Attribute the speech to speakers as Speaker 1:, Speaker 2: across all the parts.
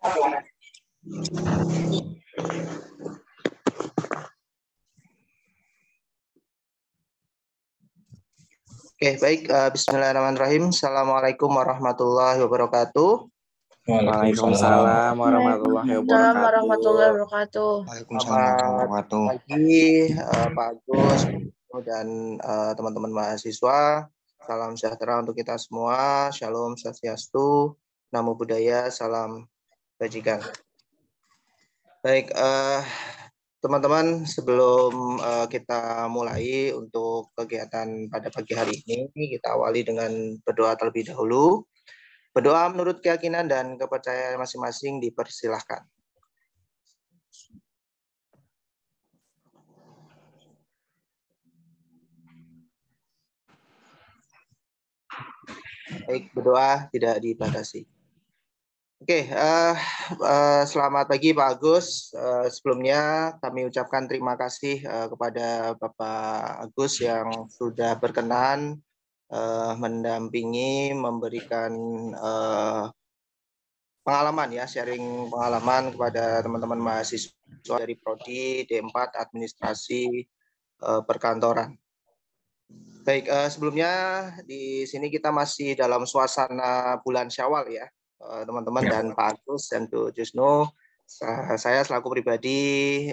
Speaker 1: Oke, baik. Bismillahirrahmanirrahim. Assalamualaikum warahmatullahi wabarakatuh.
Speaker 2: Waalaikumsalam warahmatullahi wabarakatuh.
Speaker 1: Selamat pagi, Pak Agus dan teman-teman mahasiswa. Salam sejahtera untuk kita semua. Shalom Swastiastu, Namo Buddhaya, salam bajikan. Baik, teman-teman, sebelum kita mulai untuk kegiatan pada pagi hari ini, kita awali dengan berdoa terlebih dahulu. Berdoa menurut keyakinan dan kepercayaan masing-masing dipersilahkan. Baik, berdoa tidak dibatasi. Oke, selamat pagi Pak Agus. Sebelumnya kami ucapkan terima kasih kepada Bapak Agus yang sudah berkenan mendampingi, memberikan pengalaman ya, sharing pengalaman kepada teman-teman mahasiswa dari Prodi D4 Administrasi Perkantoran. Baik, sebelumnya di sini kita masih dalam suasana bulan Syawal ya, teman-teman dan Pak Agus dan Bu Jusno. Saya selaku pribadi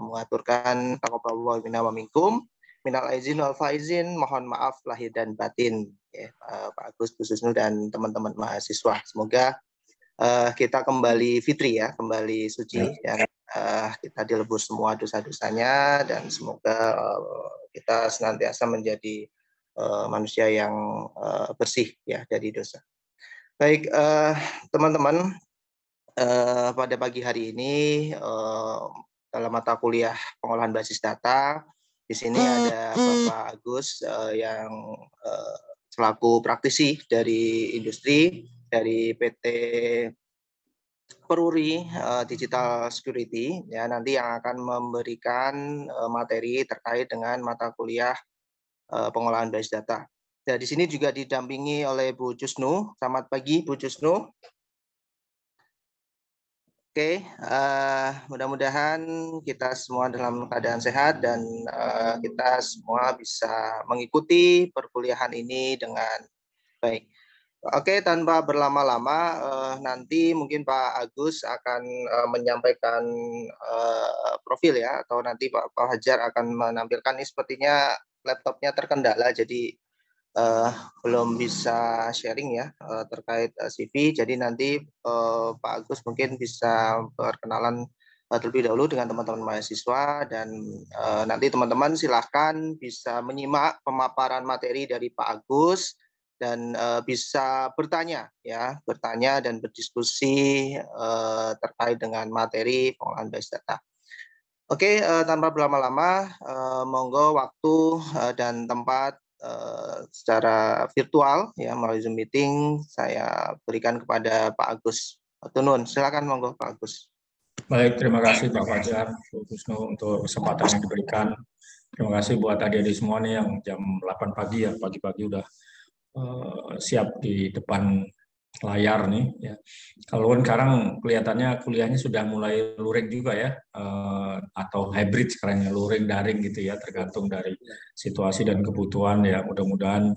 Speaker 1: mengaturkan taqabbalallahu minna wa minkum. Minal aizin wal faizin, mohon maaf lahir dan batin ya, Pak Agus, Bu Susnu dan teman-teman mahasiswa. Semoga kita kembali fitri ya, kembali suci dan kita dilebur semua dosa-dosanya dan semoga kita senantiasa menjadi manusia yang bersih ya dari dosa. Baik, teman-teman, pada pagi hari ini dalam mata kuliah pengolahan basis data. Di sini ada Bapak Agus yang selaku praktisi dari industri dari PT Peruri Digital Security ya, nanti yang akan memberikan materi terkait dengan mata kuliah pengolahan basis data. Nah, di sini juga didampingi oleh Bu Jusnu. Selamat pagi Bu Jusnu. Oke, mudah-mudahan kita semua dalam keadaan sehat dan kita semua bisa mengikuti perkuliahan ini dengan baik. Oke, tanpa berlama-lama, nanti mungkin Pak Agus akan menyampaikan profil ya, atau nanti Pak Hajar akan menampilkan. Ini sepertinya laptopnya terkendala, jadi belum bisa sharing ya terkait CV. Jadi nanti Pak Agus mungkin bisa perkenalan terlebih dahulu dengan teman-teman mahasiswa dan nanti teman-teman silahkan bisa menyimak pemaparan materi dari Pak Agus dan bisa bertanya ya, bertanya dan berdiskusi terkait dengan materi pengolahan basis data. Oke, tanpa berlama-lama, monggo waktu dan tempat secara virtual ya melalui Zoom meeting saya berikan kepada Pak Agus Tunun. Silakan monggo Pak Agus.
Speaker 3: Baik, terima kasih Pak Fajar, Bu Kusno untuk kesempatan yang diberikan. Terima kasih buat adik-adik semua nih yang jam 8 pagi ya, pagi-pagi udah siap di depan layar nih ya. Kalau sekarang kelihatannya kuliahnya sudah mulai luring juga ya, atau hybrid sekarang ya, luring daring gitu ya, tergantung dari situasi dan kebutuhan ya. Mudah-mudahan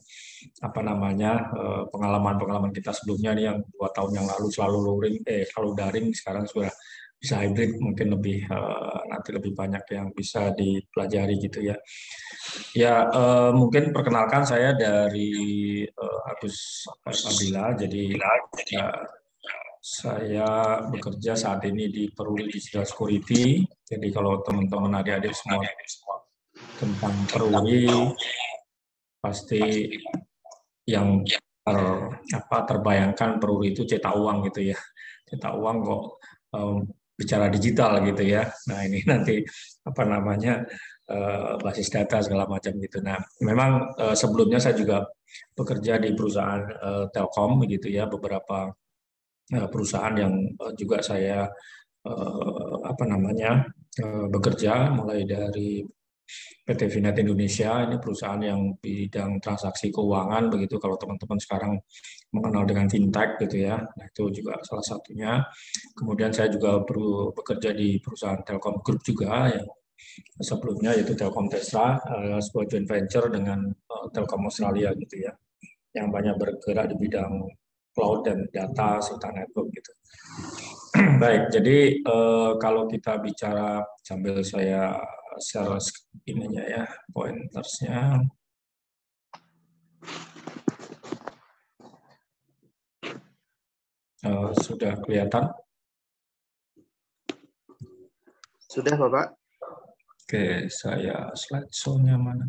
Speaker 3: apa namanya pengalaman-pengalaman kita sebelumnya nih yang 2 tahun yang lalu selalu luring, selalu daring, sekarang sudah bisa hybrid, mungkin lebih nanti lebih banyak yang bisa dipelajari gitu ya. Ya, mungkin perkenalkan saya dari Agus Abdillah. Jadi saya bekerja saat ini di Peruri Digital Security. Jadi kalau teman-teman adik-adik semua tentang Peruri pasti yang terbayangkan Peruri itu cetak uang gitu ya. Cetak uang kok bicara digital gitu ya. Nah ini nanti apa namanya basis data segala macam gitu. Nah memang sebelumnya saya juga bekerja di perusahaan Telkom gitu ya, beberapa perusahaan yang juga saya bekerja mulai dari PT Vinet Indonesia. Ini perusahaan yang bidang transaksi keuangan begitu kalau teman-teman sekarang mengenal dengan fintech gitu ya. Nah, itu juga salah satunya. Kemudian saya juga bekerja di perusahaan Telkom Group juga yang sebelumnya yaitu Telkomsel, sebuah joint venture dengan Telkom Australia gitu ya, yang banyak bergerak di bidang cloud dan data serta network gitu. Baik, jadi kalau kita bicara sambil saya share ininya ya, pointersnya. Sudah kelihatan?
Speaker 1: Sudah, Bapak.
Speaker 3: Oke, saya slideshow-nya mana?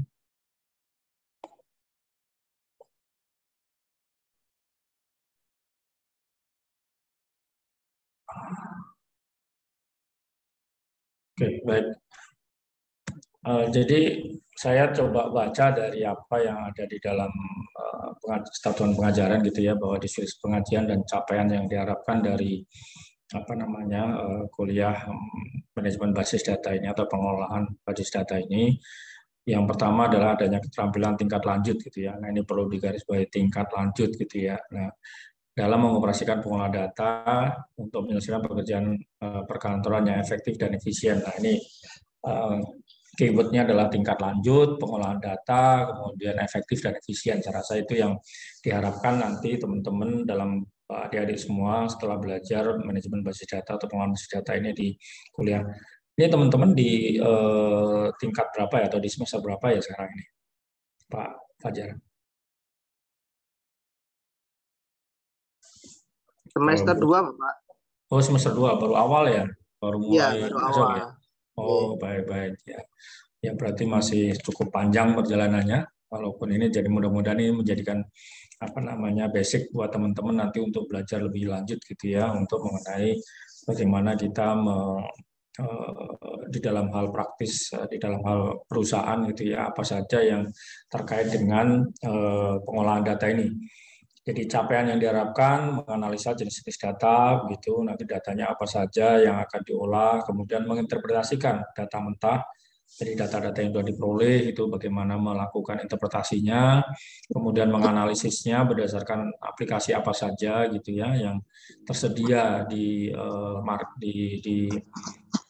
Speaker 3: Oke, baik. Jadi saya coba baca dari apa yang ada di dalam satuan pengajaran gitu ya, bahwa diskusi pengajian dan capaian yang diharapkan dari apa namanya kuliah manajemen basis data ini atau pengelolaan basis data ini. Yang pertama adalah adanya keterampilan tingkat lanjut gitu ya. Nah, ini perlu digarisbawahi tingkat lanjut gitu ya. Nah, dalam mengoperasikan pengelolaan data untuk menyelesaikan pekerjaan perkantoran yang efektif dan efisien. Nah, ini keywordnya adalah tingkat lanjut, pengolahan data, kemudian efektif dan efisien. Saya rasa itu yang diharapkan nanti teman-teman dalam adik-adik semua setelah belajar manajemen basis data atau pengelolaan basis data ini di kuliah. Ini teman-teman di tingkat berapa ya, atau di semester berapa ya sekarang ini, Pak Fajar?
Speaker 1: Semester 2, Pak.
Speaker 3: Oh, semester 2, baru awal ya? Baru mulai
Speaker 1: baru
Speaker 3: masuk
Speaker 1: awal.
Speaker 3: ya? Oh, baik-baik ya. Ya, berarti masih cukup panjang perjalanannya. Walaupun ini jadi mudah-mudahan ini menjadikan apa namanya basic buat teman-teman nanti untuk belajar lebih lanjut gitu ya, untuk mengenai bagaimana kita di dalam hal praktis, di dalam hal perusahaan gitu ya, apa saja yang terkait dengan pengolahan data ini. Jadi capaian yang diharapkan menganalisa jenis-jenis data, gitu. Nanti datanya apa saja yang akan diolah, kemudian menginterpretasikan data mentah. Jadi data-data yang sudah diperoleh itu bagaimana melakukan interpretasinya, kemudian menganalisisnya berdasarkan aplikasi apa saja gitu ya yang tersedia di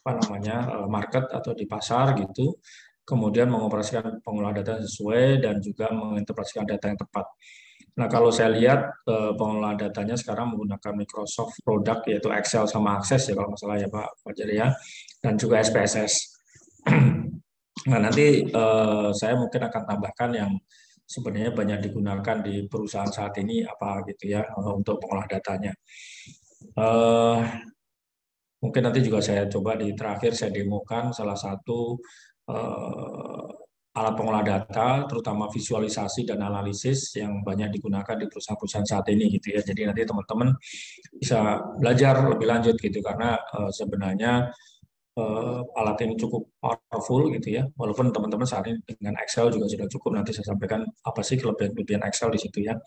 Speaker 3: apa namanya market atau di pasar gitu. Kemudian mengoperasikan pengolahan data sesuai dan juga menginterpretasikan data yang tepat. Nah, kalau saya lihat pengelolaan datanya sekarang menggunakan Microsoft produk yaitu Excel sama Access ya kalau nggak salah ya Pak Fajar ya, dan juga SPSS. Nah, nanti saya mungkin akan tambahkan yang sebenarnya banyak digunakan di perusahaan saat ini apa gitu ya untuk pengolah datanya. Mungkin nanti juga saya coba di terakhir saya demokan salah satu alat pengolah data, terutama visualisasi dan analisis yang banyak digunakan di perusahaan-perusahaan saat ini gitu ya. Jadi nanti teman-teman bisa belajar lebih lanjut gitu karena sebenarnya alat ini cukup powerful gitu ya. Walaupun teman-teman saat ini dengan Excel juga sudah cukup. Nanti saya sampaikan apa sih kelebihan Excel di situ ya,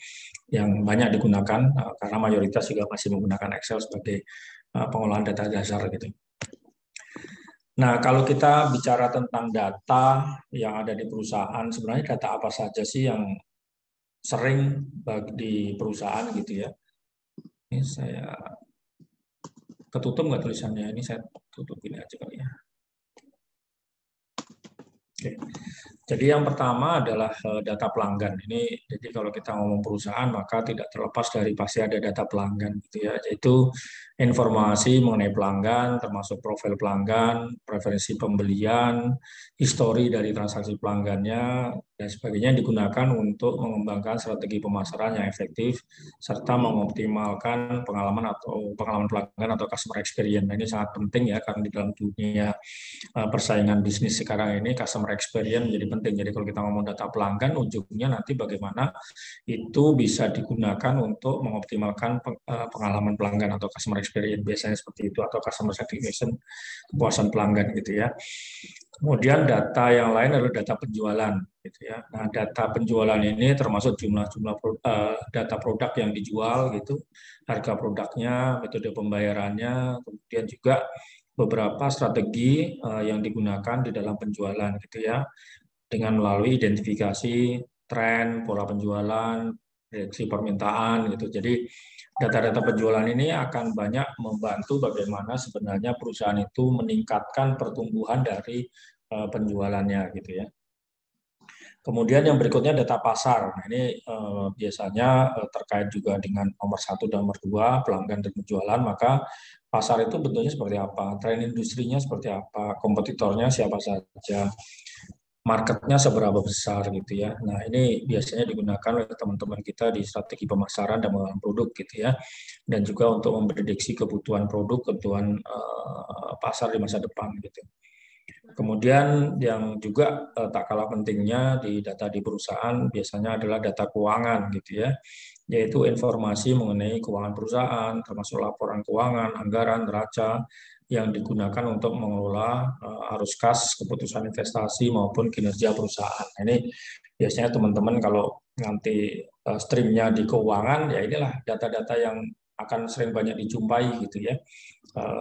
Speaker 3: yang banyak digunakan karena mayoritas juga masih menggunakan Excel sebagai pengolahan data dasar gitu. Nah, kalau kita bicara tentang data yang ada di perusahaan, sebenarnya data apa saja sih yang sering di perusahaan gitu ya? Ini saya ketutup nggak tulisannya? Ini saya tutup ini aja kali ya. Oke. Jadi yang pertama adalah data pelanggan. Ini jadi kalau kita ngomong perusahaan maka tidak terlepas dari pasti ada data pelanggan gitu ya. Yaitu informasi mengenai pelanggan termasuk profil pelanggan, preferensi pembelian, histori dari transaksi pelanggannya dan sebagainya digunakan untuk mengembangkan strategi pemasaran yang efektif serta mengoptimalkan pengalaman pelanggan atau customer experience. Nah, ini sangat penting ya karena di dalam dunia persaingan bisnis sekarang ini customer experience menjadi penting. Jadi kalau kita ngomong data pelanggan, ujungnya nanti bagaimana itu bisa digunakan untuk mengoptimalkan pengalaman pelanggan atau customer experience biasanya seperti itu, atau customer satisfaction, kepuasan pelanggan gitu ya. Kemudian data yang lain adalah data penjualan gitu ya. Nah, data penjualan ini termasuk jumlah data produk yang dijual gitu, harga produknya, metode pembayarannya, kemudian juga beberapa strategi yang digunakan di dalam penjualan gitu ya, dengan melalui identifikasi tren, pola penjualan, prediksi permintaan gitu. Jadi data-data penjualan ini akan banyak membantu bagaimana sebenarnya perusahaan itu meningkatkan pertumbuhan dari penjualannya gitu ya. Kemudian yang berikutnya data pasar. Nah, ini biasanya terkait juga dengan nomor 1 dan nomor 2, pelanggan dan penjualan, maka pasar itu bentuknya seperti apa, tren industrinya seperti apa, kompetitornya siapa saja, marketnya seberapa besar gitu ya. Nah, ini biasanya digunakan oleh teman-teman kita di strategi pemasaran dan pengembangan produk gitu ya. Dan juga untuk memprediksi kebutuhan produk, kebutuhan pasar di masa depan gitu. Kemudian yang juga tak kalah pentingnya di data di perusahaan biasanya adalah data keuangan gitu ya, yaitu informasi mengenai keuangan perusahaan, termasuk laporan keuangan, anggaran, neraca yang digunakan untuk mengelola arus kas, keputusan investasi maupun kinerja perusahaan. Nah, ini biasanya teman-teman kalau nanti streamnya di keuangan, ya inilah data-data yang akan sering banyak dijumpai gitu ya.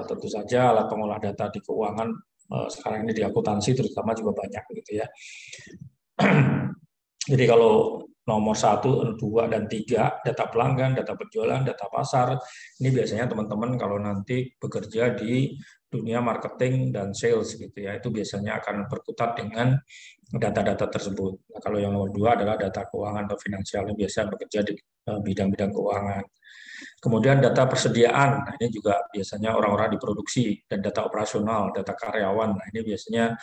Speaker 3: Tentu saja alat pengolah data di keuangan sekarang ini di akuntansi terutama juga banyak gitu ya. Jadi kalau nomor 1, 2, dan 3, data pelanggan, data penjualan, data pasar, ini biasanya teman-teman kalau nanti bekerja di dunia marketing dan sales gitu ya, itu biasanya akan berkutat dengan data-data tersebut. Nah, kalau yang nomor 2 adalah data keuangan atau finansial, yang biasa bekerja di bidang-bidang keuangan. Kemudian data persediaan, nah ini juga biasanya orang-orang di produksi, dan data operasional, data karyawan. Nah, ini biasanya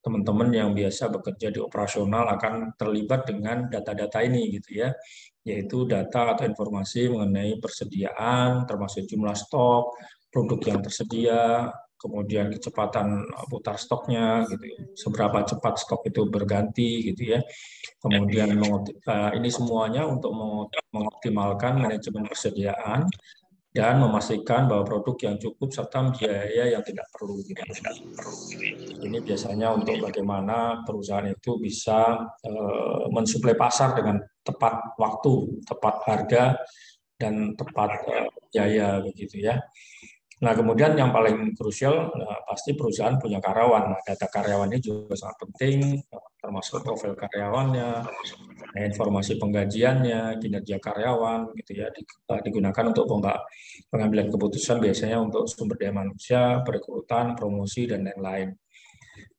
Speaker 3: teman-teman yang biasa bekerja di operasional akan terlibat dengan data-data ini gitu ya, yaitu data atau informasi mengenai persediaan, termasuk jumlah stok, produk yang tersedia, kemudian kecepatan putar stoknya, gitu, seberapa cepat stok itu berganti, gitu ya. Kemudian ini semuanya untuk mengoptimalkan manajemen persediaan dan memastikan bahwa produk yang cukup serta biaya yang tidak perlu. Gitu. Ini biasanya untuk bagaimana perusahaan itu bisa mensuplai pasar dengan tepat waktu, tepat harga, dan tepat biaya begitu ya. Nah, kemudian yang paling krusial pasti perusahaan punya karyawan. Nah, data karyawan ini juga sangat penting, termasuk profil karyawannya, informasi penggajiannya, kinerja karyawan, gitu ya, digunakan untuk pengambilan keputusan biasanya untuk sumber daya manusia, perekrutan, promosi, dan lain-lain.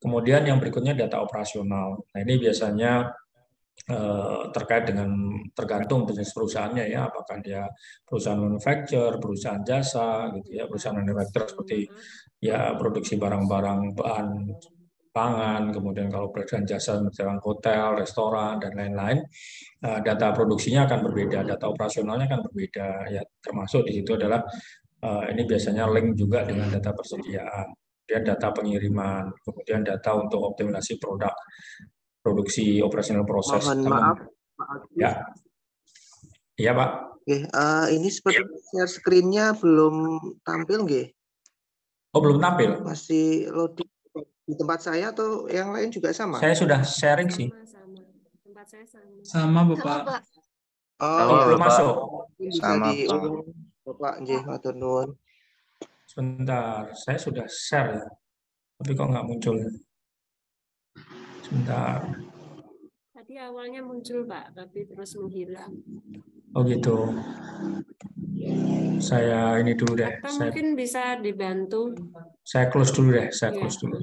Speaker 3: Kemudian yang berikutnya data operasional. Nah, ini biasanya terkait dengan tergantung bisnis perusahaannya ya, apakah dia perusahaan manufacturer, perusahaan jasa gitu ya, perusahaan manufacturer seperti ya produksi barang-barang bahan pangan, kemudian kalau perusahaan jasa misalnya hotel, restoran, dan lain-lain, data produksinya akan berbeda, data operasionalnya akan berbeda ya, termasuk di situ adalah ini biasanya link juga dengan data persediaan, kemudian data pengiriman, kemudian data untuk optimalisasi produk, produksi operasional proses.
Speaker 1: Mohon maaf, Pak Agus.
Speaker 3: Ya, iya Pak.
Speaker 1: Oke, ini seperti share screen-nya belum tampil nggih?
Speaker 3: Oh, belum tampil?
Speaker 1: Masih loading di tempat saya atau yang lain juga sama?
Speaker 3: Saya sudah sharing sih.
Speaker 4: Sama. Tempat saya sama.
Speaker 2: Sama Bapak.
Speaker 1: Oh,
Speaker 3: ya, belum masuk.
Speaker 1: Bisa diulang Bapak nggih, matur nuwun.
Speaker 3: Sebentar, saya sudah share ya. Tapi kok nggak muncul? Sebentar.
Speaker 4: Tadi awalnya muncul Pak, tapi terus menghilang.
Speaker 3: Oh gitu. Saya ini dulu deh.
Speaker 4: Atau mungkin bisa dibantu.
Speaker 3: Saya close dulu deh. Saya close dulu.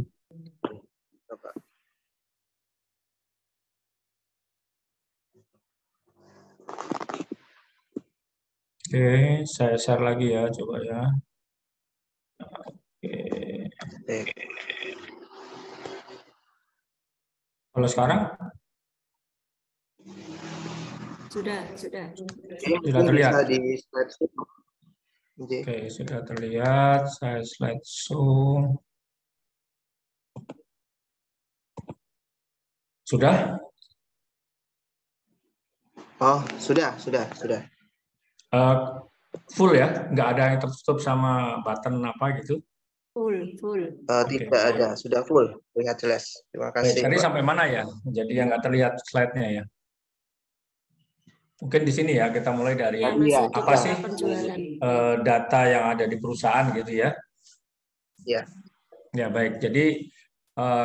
Speaker 3: Oke, saya share lagi ya, coba ya. Oke. Kalau sekarang?
Speaker 4: Sudah.
Speaker 3: Sudah terlihat.
Speaker 1: Bisa di slideshow.
Speaker 3: Oke, sudah terlihat. Saya slideshow. Sudah?
Speaker 1: Oh, sudah.
Speaker 3: Full ya? Nggak ada yang tertutup sama button apa gitu?
Speaker 4: Full.
Speaker 1: Tidak ada, sudah full. Terlihat jelas. Terima kasih.
Speaker 3: Tadi sampai mana ya? Jadi yang nggak terlihat slide-nya ya? Mungkin di sini ya, kita mulai dari apa sih data yang ada di perusahaan gitu ya?
Speaker 1: Ya.
Speaker 3: Ya, baik. Jadi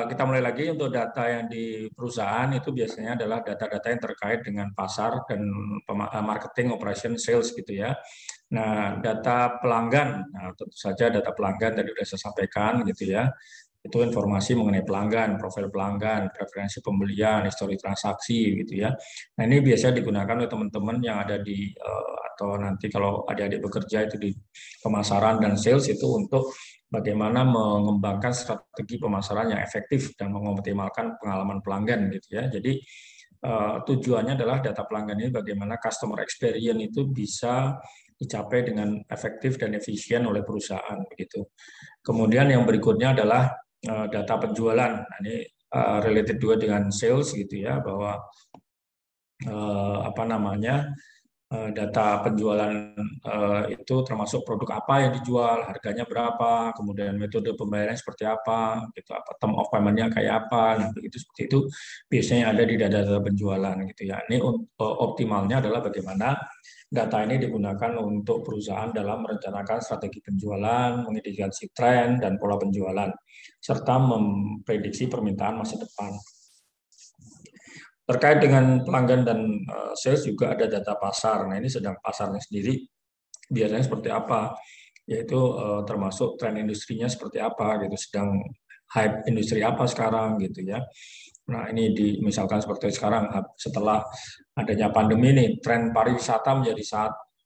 Speaker 3: kita mulai lagi untuk data yang di perusahaan itu biasanya adalah data-data yang terkait dengan pasar dan marketing, operation, sales gitu ya. Nah, data pelanggan, nah, tentu saja data pelanggan tadi sudah saya sampaikan gitu ya. Itu informasi mengenai pelanggan, profil pelanggan, preferensi pembelian, histori transaksi gitu ya. Nah, ini biasanya digunakan oleh teman-teman yang ada di atau nanti kalau adik-adik bekerja itu di pemasaran dan sales itu untuk bagaimana mengembangkan strategi pemasaran yang efektif dan mengoptimalkan pengalaman pelanggan gitu ya. Jadi tujuannya adalah data pelanggan ini bagaimana customer experience itu bisa dicapai dengan efektif dan efisien oleh perusahaan begitu. Kemudian yang berikutnya adalah data penjualan. Nah, ini related juga dengan sales gitu ya, bahwa apa namanya data penjualan itu termasuk produk apa yang dijual, harganya berapa, kemudian metode pembayarannya seperti apa, gitu, apa term of payment-nya kayak apa, nah begitu seperti itu biasanya ada di data penjualan gitu ya. Ini optimalnya adalah bagaimana data ini digunakan untuk perusahaan dalam merencanakan strategi penjualan, mengidentifikasi tren dan pola penjualan, serta memprediksi permintaan masa depan. Terkait dengan pelanggan dan sales juga ada data pasar. Nah, ini sedang pasarnya sendiri biasanya seperti apa, yaitu termasuk tren industrinya seperti apa gitu, sedang hype industri apa sekarang gitu ya. Nah, ini misalkan seperti sekarang setelah adanya pandemi ini, tren pariwisata menjadi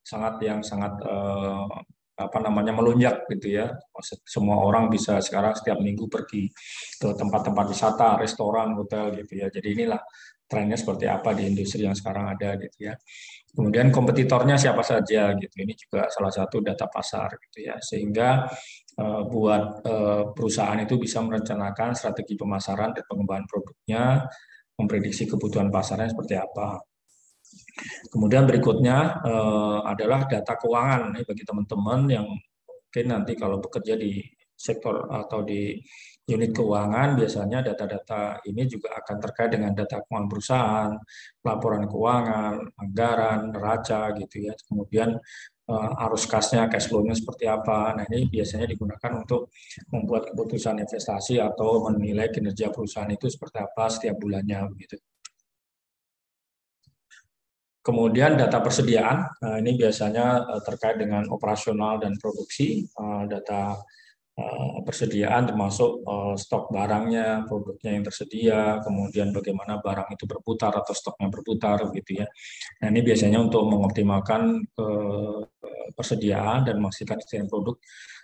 Speaker 3: sangat apa namanya melonjak gitu ya. Semua orang bisa sekarang setiap minggu pergi ke tempat-tempat wisata, restoran, hotel gitu ya. Jadi inilah trennya seperti apa di industri yang sekarang ada gitu ya. Kemudian kompetitornya siapa saja gitu. Ini juga salah satu data pasar gitu ya. Sehingga buat perusahaan itu bisa merencanakan strategi pemasaran dan pengembangan produknya, memprediksi kebutuhan pasarnya seperti apa. Kemudian berikutnya adalah data keuangan. Ini bagi teman-teman yang mungkin nanti kalau bekerja di sektor atau di unit keuangan, biasanya data-data ini juga akan terkait dengan data keuangan perusahaan, laporan keuangan, anggaran, neraca gitu ya. Kemudian arus kasnya, cash flow-nya seperti apa. Nah, ini biasanya digunakan untuk membuat keputusan investasi atau menilai kinerja perusahaan itu seperti apa setiap bulannya begitu. Kemudian data persediaan, ini biasanya terkait dengan operasional dan produksi, data persediaan termasuk stok barangnya, produknya yang tersedia, kemudian bagaimana barang itu berputar atau stoknya berputar gitu ya. Nah, ini biasanya untuk mengoptimalkan persediaan dan memastikan kesediaan produk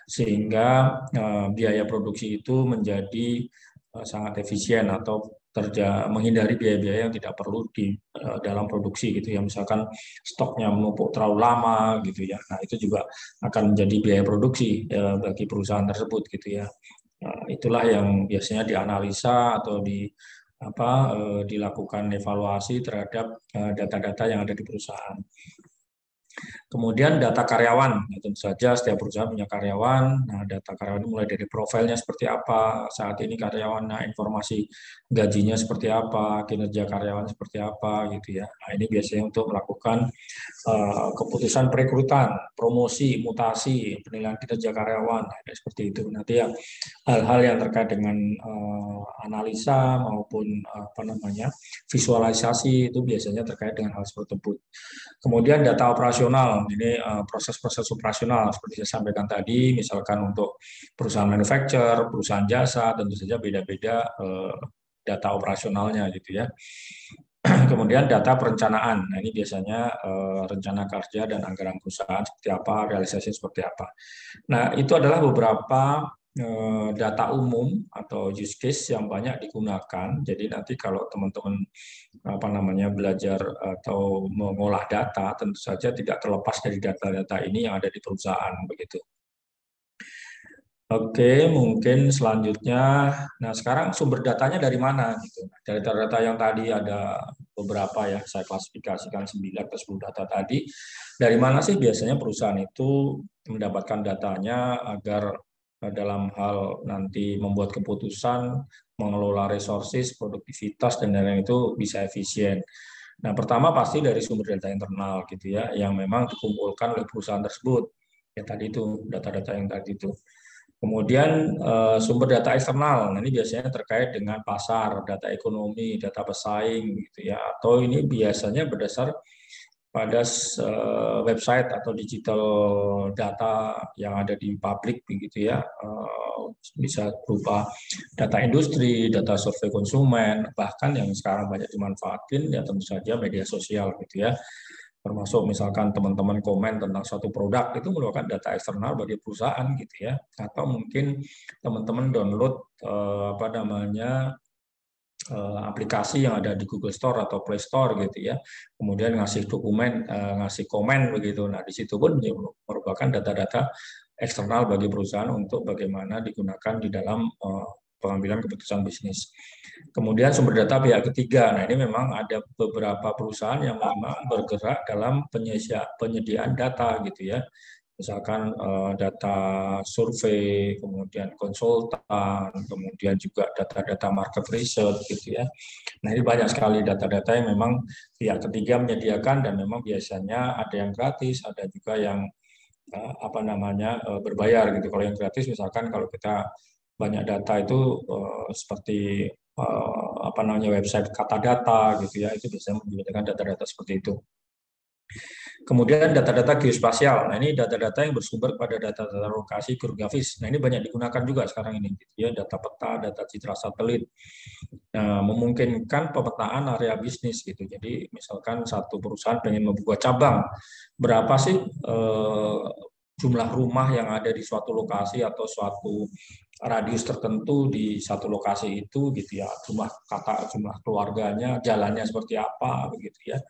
Speaker 3: sehingga biaya produksi itu menjadi sangat efisien atau menghindari biaya-biaya yang tidak perlu di dalam produksi gitu ya, misalkan stoknya menumpuk terlalu lama gitu ya. Nah, itu juga akan menjadi biaya produksi bagi perusahaan tersebut gitu ya. Nah, itulah yang biasanya dianalisa atau dilakukan evaluasi terhadap data-data yang ada di perusahaan. Kemudian data karyawan, tentu saja setiap perusahaan punya karyawan. Nah, data karyawan mulai dari profilnya seperti apa, saat ini karyawannya, informasi gajinya seperti apa, kinerja karyawan seperti apa, gitu ya. Nah, ini biasanya untuk melakukan keputusan perekrutan, promosi, mutasi, penilaian kinerja karyawan, nah, seperti itu. Nanti ya hal-hal yang terkait dengan analisa maupun visualisasi itu biasanya terkait dengan hal tersebut. Kemudian data operasional, ini proses-proses operasional seperti saya sampaikan tadi, misalkan untuk perusahaan manufacturer, perusahaan jasa, tentu saja beda-beda data operasionalnya gitu ya. Kemudian data perencanaan, nah ini biasanya rencana kerja dan anggaran perusahaan seperti apa, realisasi seperti apa. Nah, itu adalah beberapa data umum atau use case yang banyak digunakan. Jadi nanti kalau teman-teman belajar atau mengolah data, tentu saja tidak terlepas dari data-data ini yang ada di perusahaan begitu. Oke, mungkin selanjutnya, nah sekarang sumber datanya dari mana gitu? Dari data-data yang tadi ada beberapa ya, saya klasifikasikan 9 atau 10 data tadi. Dari mana sih biasanya perusahaan itu mendapatkan datanya agar dalam hal nanti membuat keputusan, mengelola resources, produktivitas, dan lain-lain itu bisa efisien. Nah, pertama pasti dari sumber data internal gitu ya, yang memang dikumpulkan oleh perusahaan tersebut. Ya tadi itu, data-data yang tadi itu. Kemudian sumber data eksternal, nah ini biasanya terkait dengan pasar, data ekonomi, data pesaing, gitu ya. Atau ini biasanya berdasar pada website atau digital data yang ada di publik, begitu ya. Bisa berupa data industri, data survei konsumen, bahkan yang sekarang banyak dimanfaatin ya tentu saja media sosial, gitu ya. Termasuk misalkan teman-teman komen tentang suatu produk itu merupakan data eksternal bagi perusahaan, gitu ya. Atau mungkin teman-teman download aplikasi yang ada di Google Store atau Play Store, gitu ya. Kemudian ngasih dokumen, ngasih komen begitu. Nah, di situ pun merupakan data-data eksternal bagi perusahaan untuk bagaimana digunakan di dalam pengambilan keputusan bisnis. Kemudian sumber data pihak ketiga. Nah, ini memang ada beberapa perusahaan yang memang bergerak dalam penyediaan data, gitu ya. Misalkan data survei, kemudian konsultan, kemudian juga data-data market research, gitu ya. Nah, ini banyak sekali data-data yang memang pihak ketiga menyediakan dan memang biasanya ada yang gratis, ada juga yang berbayar, gitu. Kalau yang gratis misalkan kalau kita banyak data itu seperti website kata data, gitu ya, itu bisa menyediakan data-data seperti itu. Kemudian data-data geospasial. Nah, ini data-data yang bersumber pada data-data lokasi geografis. Nah, ini banyak digunakan juga sekarang ini, gitu ya, data peta, data citra satelit. Nah, memungkinkan pemetaan area bisnis, gitu. Jadi, misalkan satu perusahaan pengen membuat cabang, berapa sih jumlah rumah yang ada di suatu lokasi atau suatu radius tertentu di satu lokasi itu, gitu ya, jumlah keluarganya, jalannya seperti apa, begitu ya.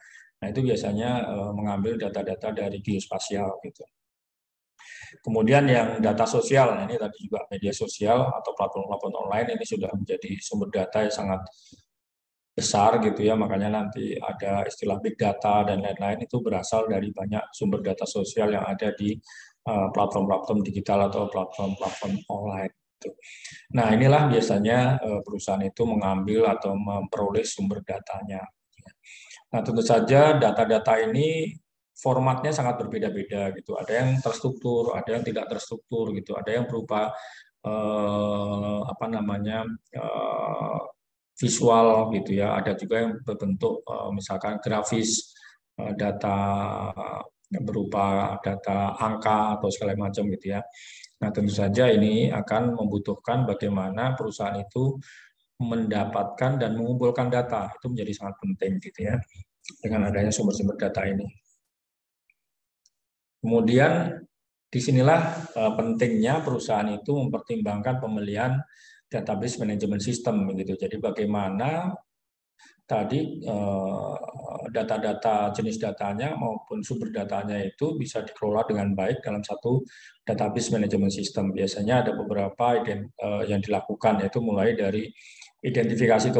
Speaker 3: Nah, itu biasanya mengambil data-data dari geospasial, gitu. Kemudian yang data sosial, nah ini tadi juga media sosial atau platform-platform online ini sudah menjadi sumber data yang sangat besar, gitu ya. Makanya nanti ada istilah big data dan lain-lain, itu berasal dari banyak sumber data sosial yang ada di platform-platform digital atau platform-platform online. Nah, inilah biasanya perusahaan itu mengambil atau memperoleh sumber datanya. Nah, tentu saja data-data ini formatnya sangat berbeda-beda, gitu. Ada yang terstruktur, ada yang tidak terstruktur, gitu. Ada yang berupa visual, gitu ya. Ada juga yang berbentuk misalkan grafis, data berupa data angka atau segala macam, gitu ya. Nah, tentu saja ini akan membutuhkan bagaimana perusahaan itu mendapatkan dan mengumpulkan data. Itu menjadi sangat penting, gitu ya, dengan adanya sumber-sumber data ini. Kemudian disinilah pentingnya perusahaan itu mempertimbangkan pemilihan database management system, begitu. Jadi bagaimana tadi data-data jenis datanya maupun sumber datanya itu bisa dikelola dengan baik dalam satu database management system. Biasanya ada beberapa yang dilakukan, yaitu mulai dari identifikasi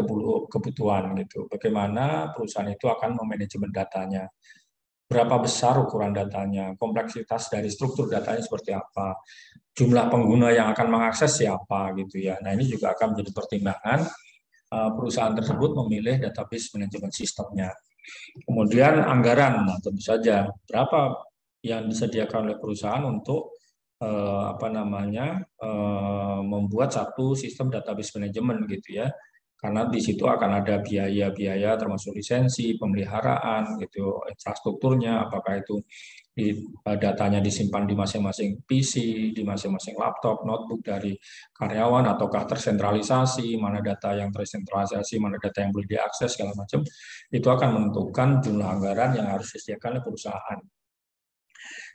Speaker 3: kebutuhan, gitu. Bagaimana perusahaan itu akan memanajemen datanya, berapa besar ukuran datanya, kompleksitas dari struktur datanya seperti apa, jumlah pengguna yang akan mengakses siapa, gitu ya. Nah, ini juga akan menjadi pertimbangan perusahaan tersebut memilih database manajemen sistemnya. Kemudian anggaran, nah tentu saja berapa yang disediakan oleh perusahaan untuk membuat satu sistem database manajemen, gitu ya. Karena di situ akan ada biaya-biaya termasuk lisensi, pemeliharaan, gitu, infrastrukturnya, apakah itu datanya disimpan di masing-masing PC, di masing-masing laptop, notebook dari karyawan, ataukah tersentralisasi, mana data yang tersentralisasi, mana data yang boleh diakses, segala macam, itu akan menentukan jumlah anggaran yang harus disediakan oleh perusahaan.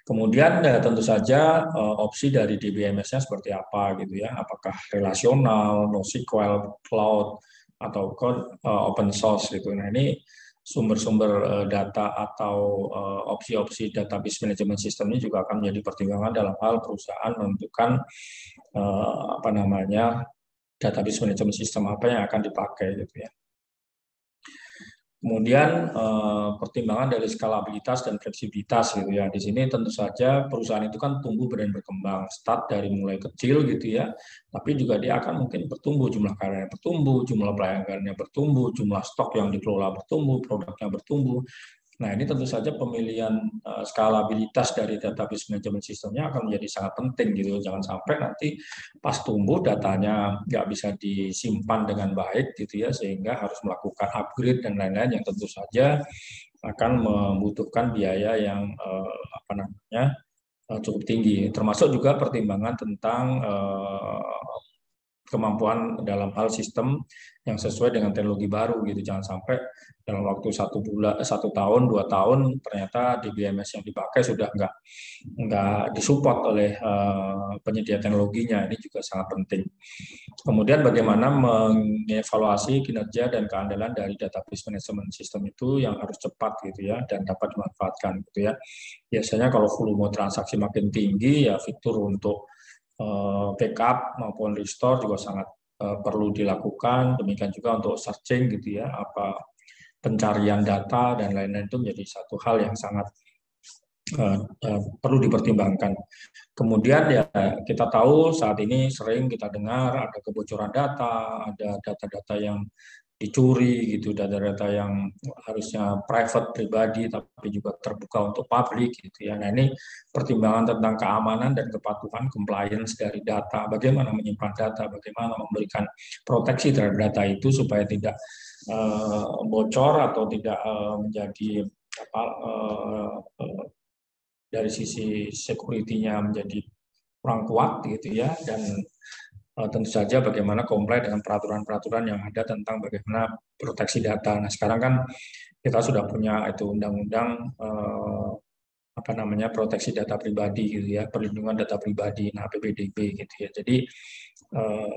Speaker 3: Kemudian tentu saja opsi dari DBMS-nya seperti apa, gitu ya, apakah relasional, NoSQL, cloud, atau open source, gitu. Nah, ini sumber-sumber data atau opsi-opsi database management system ini juga akan menjadi pertimbangan dalam hal perusahaan menentukan database management system apa yang akan dipakai, gitu ya. Kemudian pertimbangan dari skalabilitas dan fleksibilitas, gitu ya. Di sini tentu saja perusahaan itu kan tumbuh dan berkembang, start dari mulai kecil, gitu ya. Tapi juga dia akan mungkin bertumbuh, jumlah karyanya bertumbuh, jumlah pelanggannya bertumbuh, jumlah stok yang dikelola bertumbuh, produknya bertumbuh. Nah, ini tentu saja pemilihan skalabilitas dari database management sistemnya akan menjadi sangat penting gitu. Jangan sampai nanti pas tumbuh datanya nggak bisa disimpan dengan baik gitu ya, sehingga harus melakukan upgrade dan lain-lain yang tentu saja akan membutuhkan biaya yang cukup tinggi. Termasuk juga pertimbangan tentang kemampuan dalam hal sistem yang sesuai dengan teknologi baru gitu. Jangan sampai dalam waktu 1 tahun 2 tahun ternyata DBMS yang dipakai sudah nggak disupport oleh penyedia teknologinya. Ini juga sangat penting. Kemudian bagaimana mengevaluasi kinerja dan keandalan dari database management system itu yang harus cepat gitu ya dan dapat dimanfaatkan gitu ya. Biasanya kalau volume transaksi makin tinggi ya fitur untuk backup maupun restore juga sangat perlu dilakukan. Demikian juga untuk searching gitu ya, pencarian data dan lain-lain itu menjadi satu hal yang sangat perlu dipertimbangkan. Kemudian ya kita tahu saat ini sering kita dengar ada kebocoran data, ada data-data yang dicuri gitu, data-data yang harusnya private pribadi tapi juga terbuka untuk publik gitu ya. Nah, ini pertimbangan tentang keamanan dan kepatuhan compliance dari data, bagaimana menyimpan data, bagaimana memberikan proteksi terhadap data itu supaya tidak bocor atau tidak menjadi dari sisi security-nya menjadi kurang kuat gitu ya, dan tentu saja bagaimana comply dengan peraturan-peraturan yang ada tentang bagaimana proteksi data. Nah, sekarang kan kita sudah punya itu undang-undang proteksi data pribadi gitu ya, perlindungan data pribadi, nah PPDB gitu ya. Jadi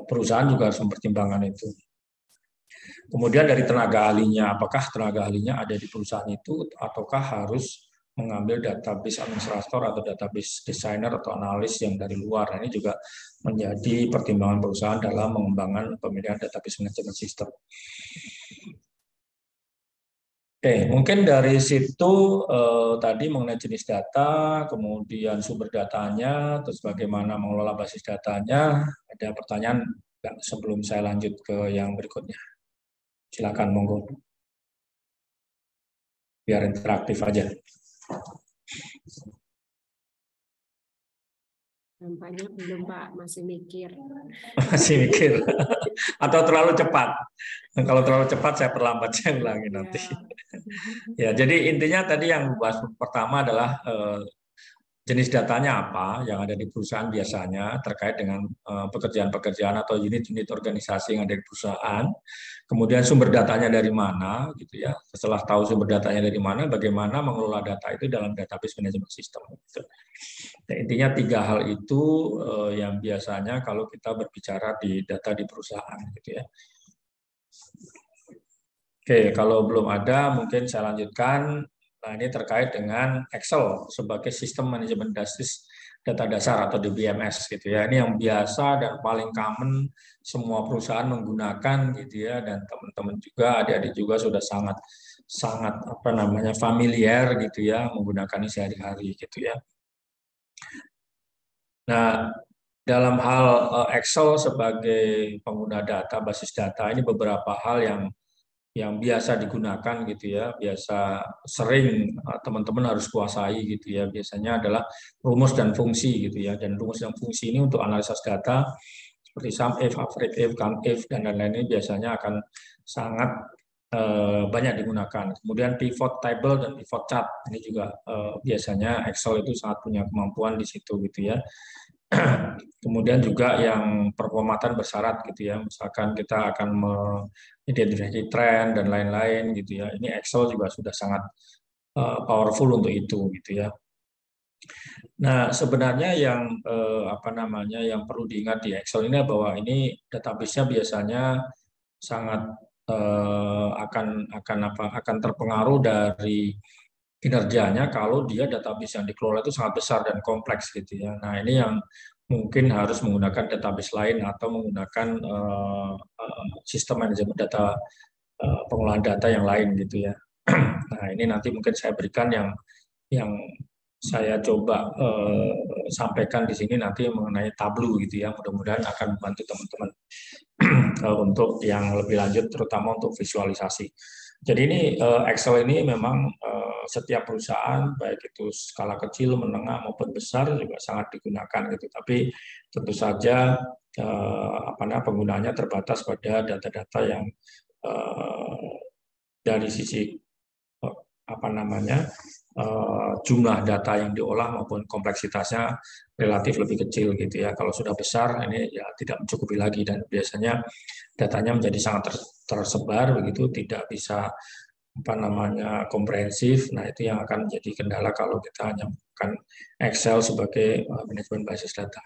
Speaker 3: perusahaan juga harus mempertimbangkan itu. Kemudian dari tenaga ahlinya, apakah tenaga ahlinya ada di perusahaan itu ataukah harus mengambil database administrator atau database designer atau analis yang dari luar. Nah, ini juga menjadi pertimbangan perusahaan dalam mengembangkan pemilihan database management system. Oke, mungkin dari situ tadi mengenai jenis data, kemudian sumber datanya, terus bagaimana mengelola basis datanya. Ada pertanyaan sebelum saya lanjut ke yang berikutnya? Silakan, monggo. Biar interaktif aja.
Speaker 4: Nampaknya belum, Pak, masih mikir.
Speaker 3: Masih mikir. Atau terlalu cepat. Kalau terlalu cepat saya perlambat, saya ulangi nanti. Ya, jadi intinya tadi yang bahas pertama adalah jenis datanya apa yang ada di perusahaan biasanya terkait dengan pekerjaan-pekerjaan atau unit-unit organisasi yang ada di perusahaan. Kemudian sumber datanya dari mana, gitu ya. Setelah tahu sumber datanya dari mana, bagaimana mengelola data itu dalam database management system. Gitu. Nah, intinya 3 hal itu yang biasanya kalau kita berbicara di data di perusahaan, gitu ya. Oke, kalau belum ada, mungkin saya lanjutkan. Nah, ini terkait dengan Excel sebagai sistem manajemen data dasar atau DBMS gitu ya. Ini yang biasa dan paling common semua perusahaan menggunakan gitu ya, dan teman-teman juga, adik-adik juga sudah sangat familiar gitu ya menggunakannya sehari-hari gitu ya. Nah, dalam hal Excel sebagai pengguna data, basis data, ini beberapa hal yang biasa digunakan gitu ya, biasa sering teman-teman harus kuasai gitu ya. Biasanya adalah rumus dan fungsi gitu ya, dan rumus dan fungsi ini untuk analisis data seperti sum if, average if, count if, dan lain-lain ini biasanya akan sangat banyak digunakan. Kemudian pivot table dan pivot chart ini juga biasanya Excel itu sangat punya kemampuan di situ gitu ya. Kemudian juga yang performatan bersyarat gitu ya, misalkan kita akan mengidentifikasi tren dan lain-lain gitu ya. Ini Excel juga sudah sangat powerful untuk itu gitu ya. Nah, sebenarnya yang yang perlu diingat di Excel ini bahwa ini database-nya biasanya sangat akan terpengaruh dari kinerjanya kalau dia database yang dikelola itu sangat besar dan kompleks gitu ya. Nah, ini yang mungkin harus menggunakan database lain atau menggunakan sistem manajemen data, pengolahan data yang lain gitu ya. Nah, ini nanti mungkin saya berikan yang saya coba sampaikan di sini nanti mengenai Tableau gitu ya. Mudah-mudahan akan membantu teman-teman untuk yang lebih lanjut, terutama untuk visualisasi. Jadi ini Excel ini memang setiap perusahaan baik itu skala kecil, menengah maupun besar juga sangat digunakan gitu. Tapi tentu saja penggunaannya terbatas pada data-data yang dari sisi jumlah data yang diolah maupun kompleksitasnya relatif lebih kecil gitu ya. Kalau sudah besar ini ya tidak mencukupi lagi, dan biasanya datanya menjadi sangat tersebar begitu, tidak bisa komprehensif. Nah, itu yang akan menjadi kendala kalau kita hanya menggunakan Excel sebagai manajemen basis data.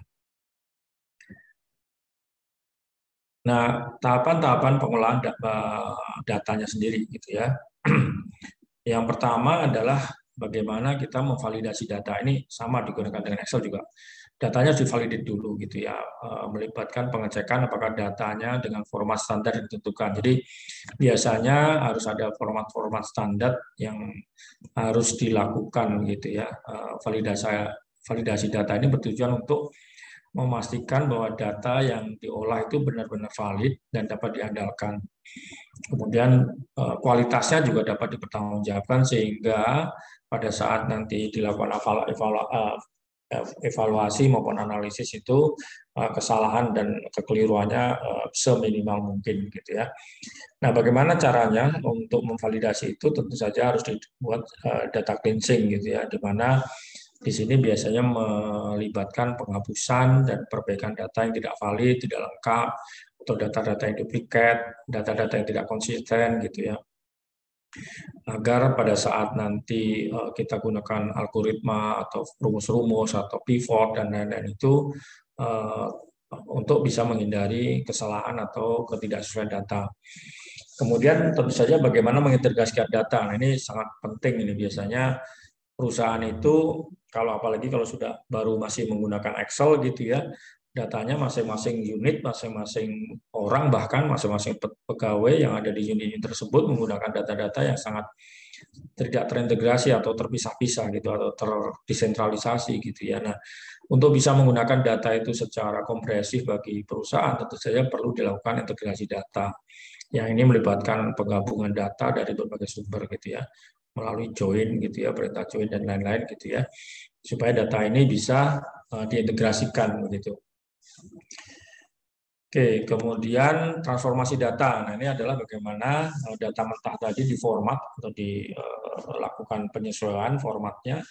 Speaker 3: Nah, tahapan-tahapan pengolahan datanya sendiri gitu ya. Yang pertama adalah bagaimana kita memvalidasi data. Ini sama digunakan dengan Excel juga. Datanya harus divalidate dulu gitu ya, melibatkan pengecekan apakah datanya dengan format standar yang ditentukan. Jadi biasanya harus ada format-format standar yang harus dilakukan gitu ya. Validasi data ini bertujuan untuk memastikan bahwa data yang diolah itu benar-benar valid dan dapat diandalkan. Kemudian kualitasnya juga dapat dipertanggungjawabkan, sehingga pada saat nanti dilakukan evaluasi maupun analisis itu kesalahan dan kekeliruannya seminimal mungkin gitu ya. Nah, bagaimana caranya untuk memvalidasi itu? Tentu saja harus dibuat data cleansing gitu ya, di mana di sini biasanya melibatkan penghapusan dan perbaikan data yang tidak valid, tidak lengkap, atau data-data yang duplikat, data-data yang tidak konsisten gitu ya. Agar pada saat nanti kita gunakan algoritma atau rumus-rumus atau pivot dan lain-lain itu untuk bisa menghindari kesalahan atau ketidaksesuaian data. Kemudian tentu saja bagaimana mengintegrasikan data. Nah, ini sangat penting. Ini biasanya perusahaan itu apalagi kalau sudah baru masih menggunakan Excel gitu ya, datanya masing-masing unit, masing-masing orang, bahkan masing-masing pegawai yang ada di unit tersebut menggunakan data-data yang sangat tidak terintegrasi atau terpisah-pisah gitu, atau terdesentralisasi gitu ya. Nah, untuk bisa menggunakan data itu secara komprehensif bagi perusahaan, tentu saja perlu dilakukan integrasi data. Yang ini melibatkan penggabungan data dari berbagai sumber gitu ya, melalui join gitu ya, perintah join dan lain-lain gitu ya, supaya data ini bisa diintegrasikan begitu. Oke, kemudian transformasi data. Nah, ini adalah bagaimana data mentah tadi diformat atau dilakukan penyesuaian formatnya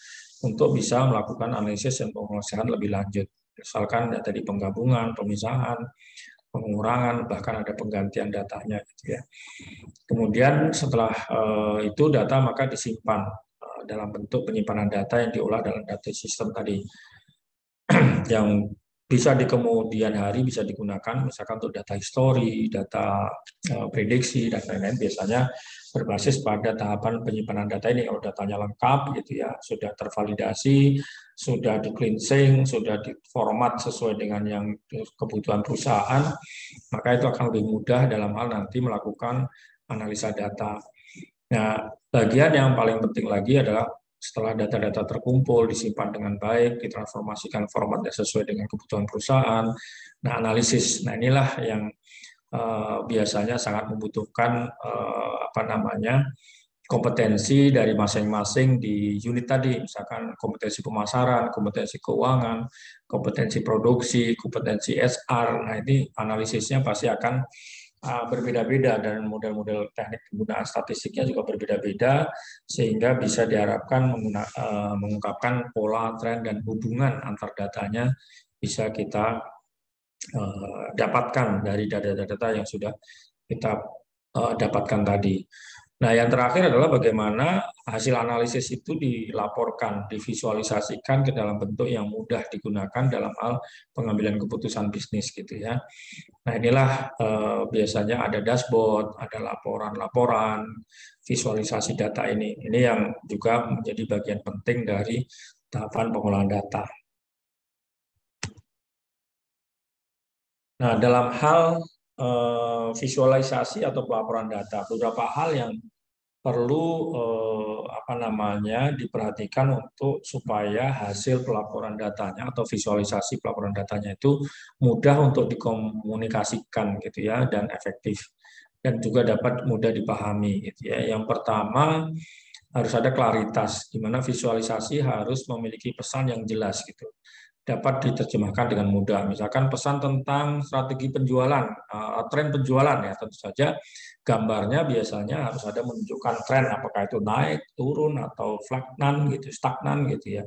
Speaker 3: untuk bisa melakukan analisis dan pemeriksaan lebih lanjut. Misalkan data di penggabungan, pemisahan, pengurangan, bahkan ada penggantian datanya gitu ya. Kemudian setelah itu data maka disimpan dalam bentuk penyimpanan data yang diolah dalam data sistem tadi, yang bisa di kemudian hari bisa digunakan misalkan untuk data histori, data prediksi dan lain-lain. Biasanya berbasis pada tahapan penyimpanan data ini. Kalau datanya lengkap gitu ya, sudah tervalidasi, sudah di cleansing, sudah diformat sesuai dengan yang kebutuhan perusahaan, maka itu akan lebih mudah dalam hal nanti melakukan analisa data. Nah, bagian yang paling penting lagi adalah setelah data-data terkumpul, disimpan dengan baik, ditransformasikan formatnya sesuai dengan kebutuhan perusahaan. Nah, analisis. Nah, inilah yang biasanya sangat membutuhkan kompetensi dari masing-masing di unit tadi. Misalkan kompetensi pemasaran, kompetensi keuangan, kompetensi produksi, kompetensi SR. Nah, ini analisisnya pasti akan berbeda-beda, dan model-model teknik penggunaan statistiknya juga berbeda-beda, sehingga bisa diharapkan mengungkapkan pola, tren, dan hubungan antar datanya bisa kita dapatkan dari data-data yang sudah kita dapatkan tadi. Nah, yang terakhir adalah bagaimana hasil analisis itu dilaporkan, divisualisasikan ke dalam bentuk yang mudah digunakan dalam hal pengambilan keputusan bisnis gitu ya. Nah, inilah biasanya ada dashboard, ada laporan-laporan, visualisasi data ini. Ini yang juga menjadi bagian penting dari tahapan pengolahan data. Nah, dalam hal visualisasi atau pelaporan data, beberapa hal yang perlu diperhatikan untuk supaya hasil pelaporan datanya atau visualisasi pelaporan datanya itu mudah untuk dikomunikasikan gitu ya, dan efektif. dan juga dapat mudah dipahami gitu ya. Yang pertama harus ada klaritas, di mana visualisasi harus memiliki pesan yang jelas gitu, dapat diterjemahkan dengan mudah. Misalkan pesan tentang strategi penjualan, tren penjualan ya, tentu saja gambarnya biasanya harus ada menunjukkan tren, apakah itu naik, turun, atau stagnan gitu ya.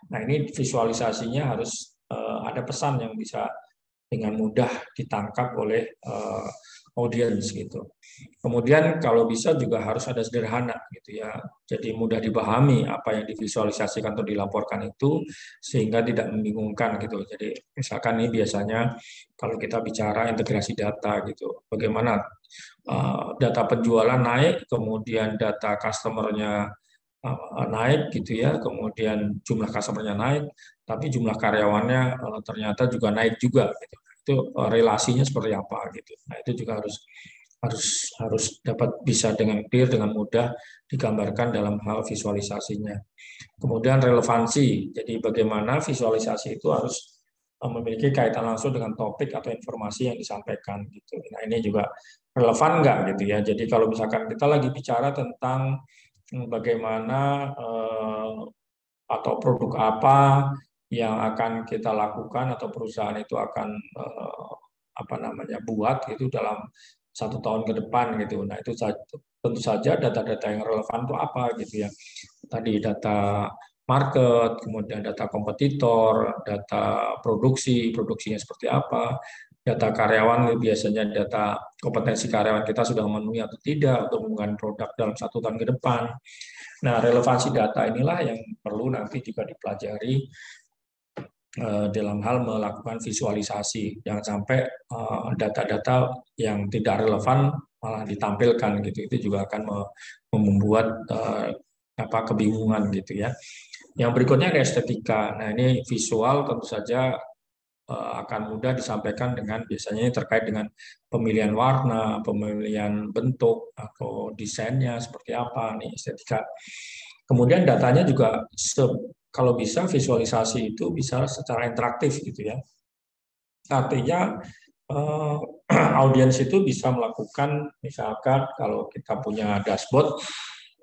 Speaker 3: Nah ini visualisasinya harus ada pesan yang bisa dengan mudah ditangkap oleh audiens gitu. Kemudian kalau bisa juga harus ada sederhana gitu ya. Jadi mudah dipahami apa yang divisualisasikan atau dilaporkan itu sehingga tidak membingungkan gitu. Jadi misalkan ini biasanya kalau kita bicara integrasi data gitu. Bagaimana data penjualan naik, kemudian data customer-nya naik gitu ya, kemudian jumlah customer-nya naik, tapi jumlah karyawannya ternyata juga naik juga gitu. Itu relasinya seperti apa gitu. Nah, itu juga harus dapat bisa dengan clear, dengan mudah digambarkan dalam hal visualisasinya. Kemudian relevansi. Jadi bagaimana visualisasi itu harus memiliki kaitan langsung dengan topik atau informasi yang disampaikan gitu. Nah, ini juga relevan nggak gitu ya. Jadi kalau misalkan kita lagi bicara tentang bagaimana atau produk apa yang akan kita lakukan atau perusahaan itu akan buat itu dalam 1 tahun ke depan gitu. Nah itu tentu saja data-data yang relevan itu apa gitu ya. Tadi data market, kemudian data kompetitor, data produksinya seperti apa, data karyawan biasanya data kompetensi karyawan kita sudah memenuhi atau tidak untuk menggunakan produk dalam 1 tahun ke depan. Nah, relevansi data inilah yang perlu nanti juga dipelajari dalam hal melakukan visualisasi. Jangan sampai data-data yang tidak relevan malah ditampilkan gitu. Itu juga akan membuat kebingungan gitu ya. Yang berikutnya ada estetika. Nah, ini visual tentu saja akan mudah disampaikan dengan biasanya terkait dengan pemilihan warna, pemilihan bentuk atau desainnya seperti apa nih estetika. Kemudian datanya juga kalau bisa visualisasi itu bisa secara interaktif gitu ya. Artinya audiens itu bisa melakukan misalkan kalau kita punya dashboard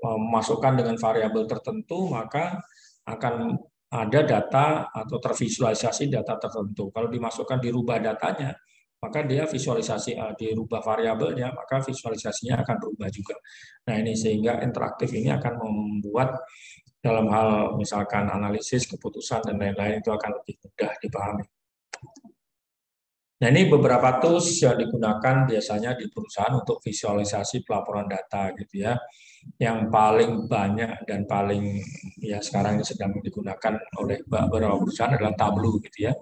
Speaker 3: memasukkan dengan variabel tertentu maka akan ada data atau tervisualisasi data tertentu. Kalau dimasukkan dirubah datanya, maka dia visualisasi dirubah variabelnya, maka visualisasinya akan berubah juga. Nah ini sehingga interaktif ini akan membuat dalam hal misalkan analisis, keputusan dan lain-lain itu akan lebih mudah dipahami. Nah ini beberapa tools yang digunakan biasanya di perusahaan untuk visualisasi pelaporan data gitu ya. Yang paling banyak dan paling ya sekarang ini sedang digunakan oleh beberapa perusahaan adalah Tableau gitu ya.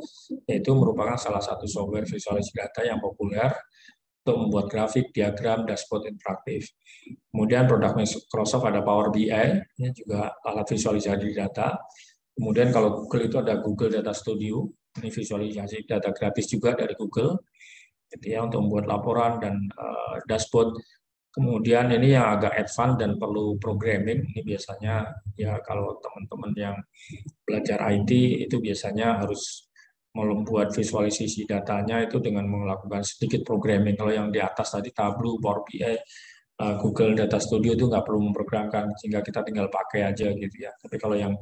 Speaker 3: Yaitu merupakan salah satu software visualisasi data yang populer untuk membuat grafik, diagram, dashboard interaktif. Kemudian produk Microsoft ada Power BI, ini juga alat visualisasi data. Kemudian kalau Google itu ada Google Data Studio, ini visualisasi data gratis juga dari Google, gitu ya, untuk membuat laporan dan dashboard. Kemudian ini yang agak advance dan perlu programming, ini biasanya ya kalau teman-teman yang belajar IT itu biasanya harus membuat visualisasi datanya itu dengan melakukan sedikit programming. Kalau yang di atas tadi Tableau, Power BI, Google Data Studio itu nggak perlu memprogramkan, sehingga kita tinggal pakai aja gitu ya. Tapi kalau yang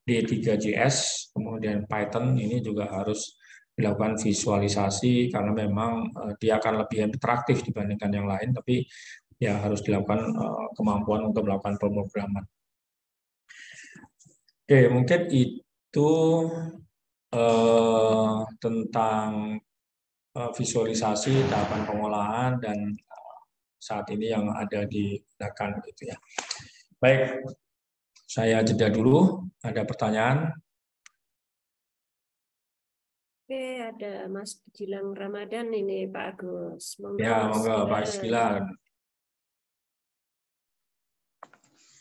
Speaker 3: D3JS, kemudian Python ini juga harus dilakukan visualisasi karena memang dia akan lebih interaktif dibandingkan yang lain, tapi ya harus dilakukan kemampuan untuk melakukan pemrograman. Oke, mungkin itu tentang visualisasi tahapan pengolahan dan saat ini yang ada digunakan gitu ya. Baik, saya jeda dulu. Ada pertanyaan?
Speaker 4: Oke, ada Mas Gilang Ramadan ini Pak Agus.
Speaker 3: Ya, monggo Pak Gilang.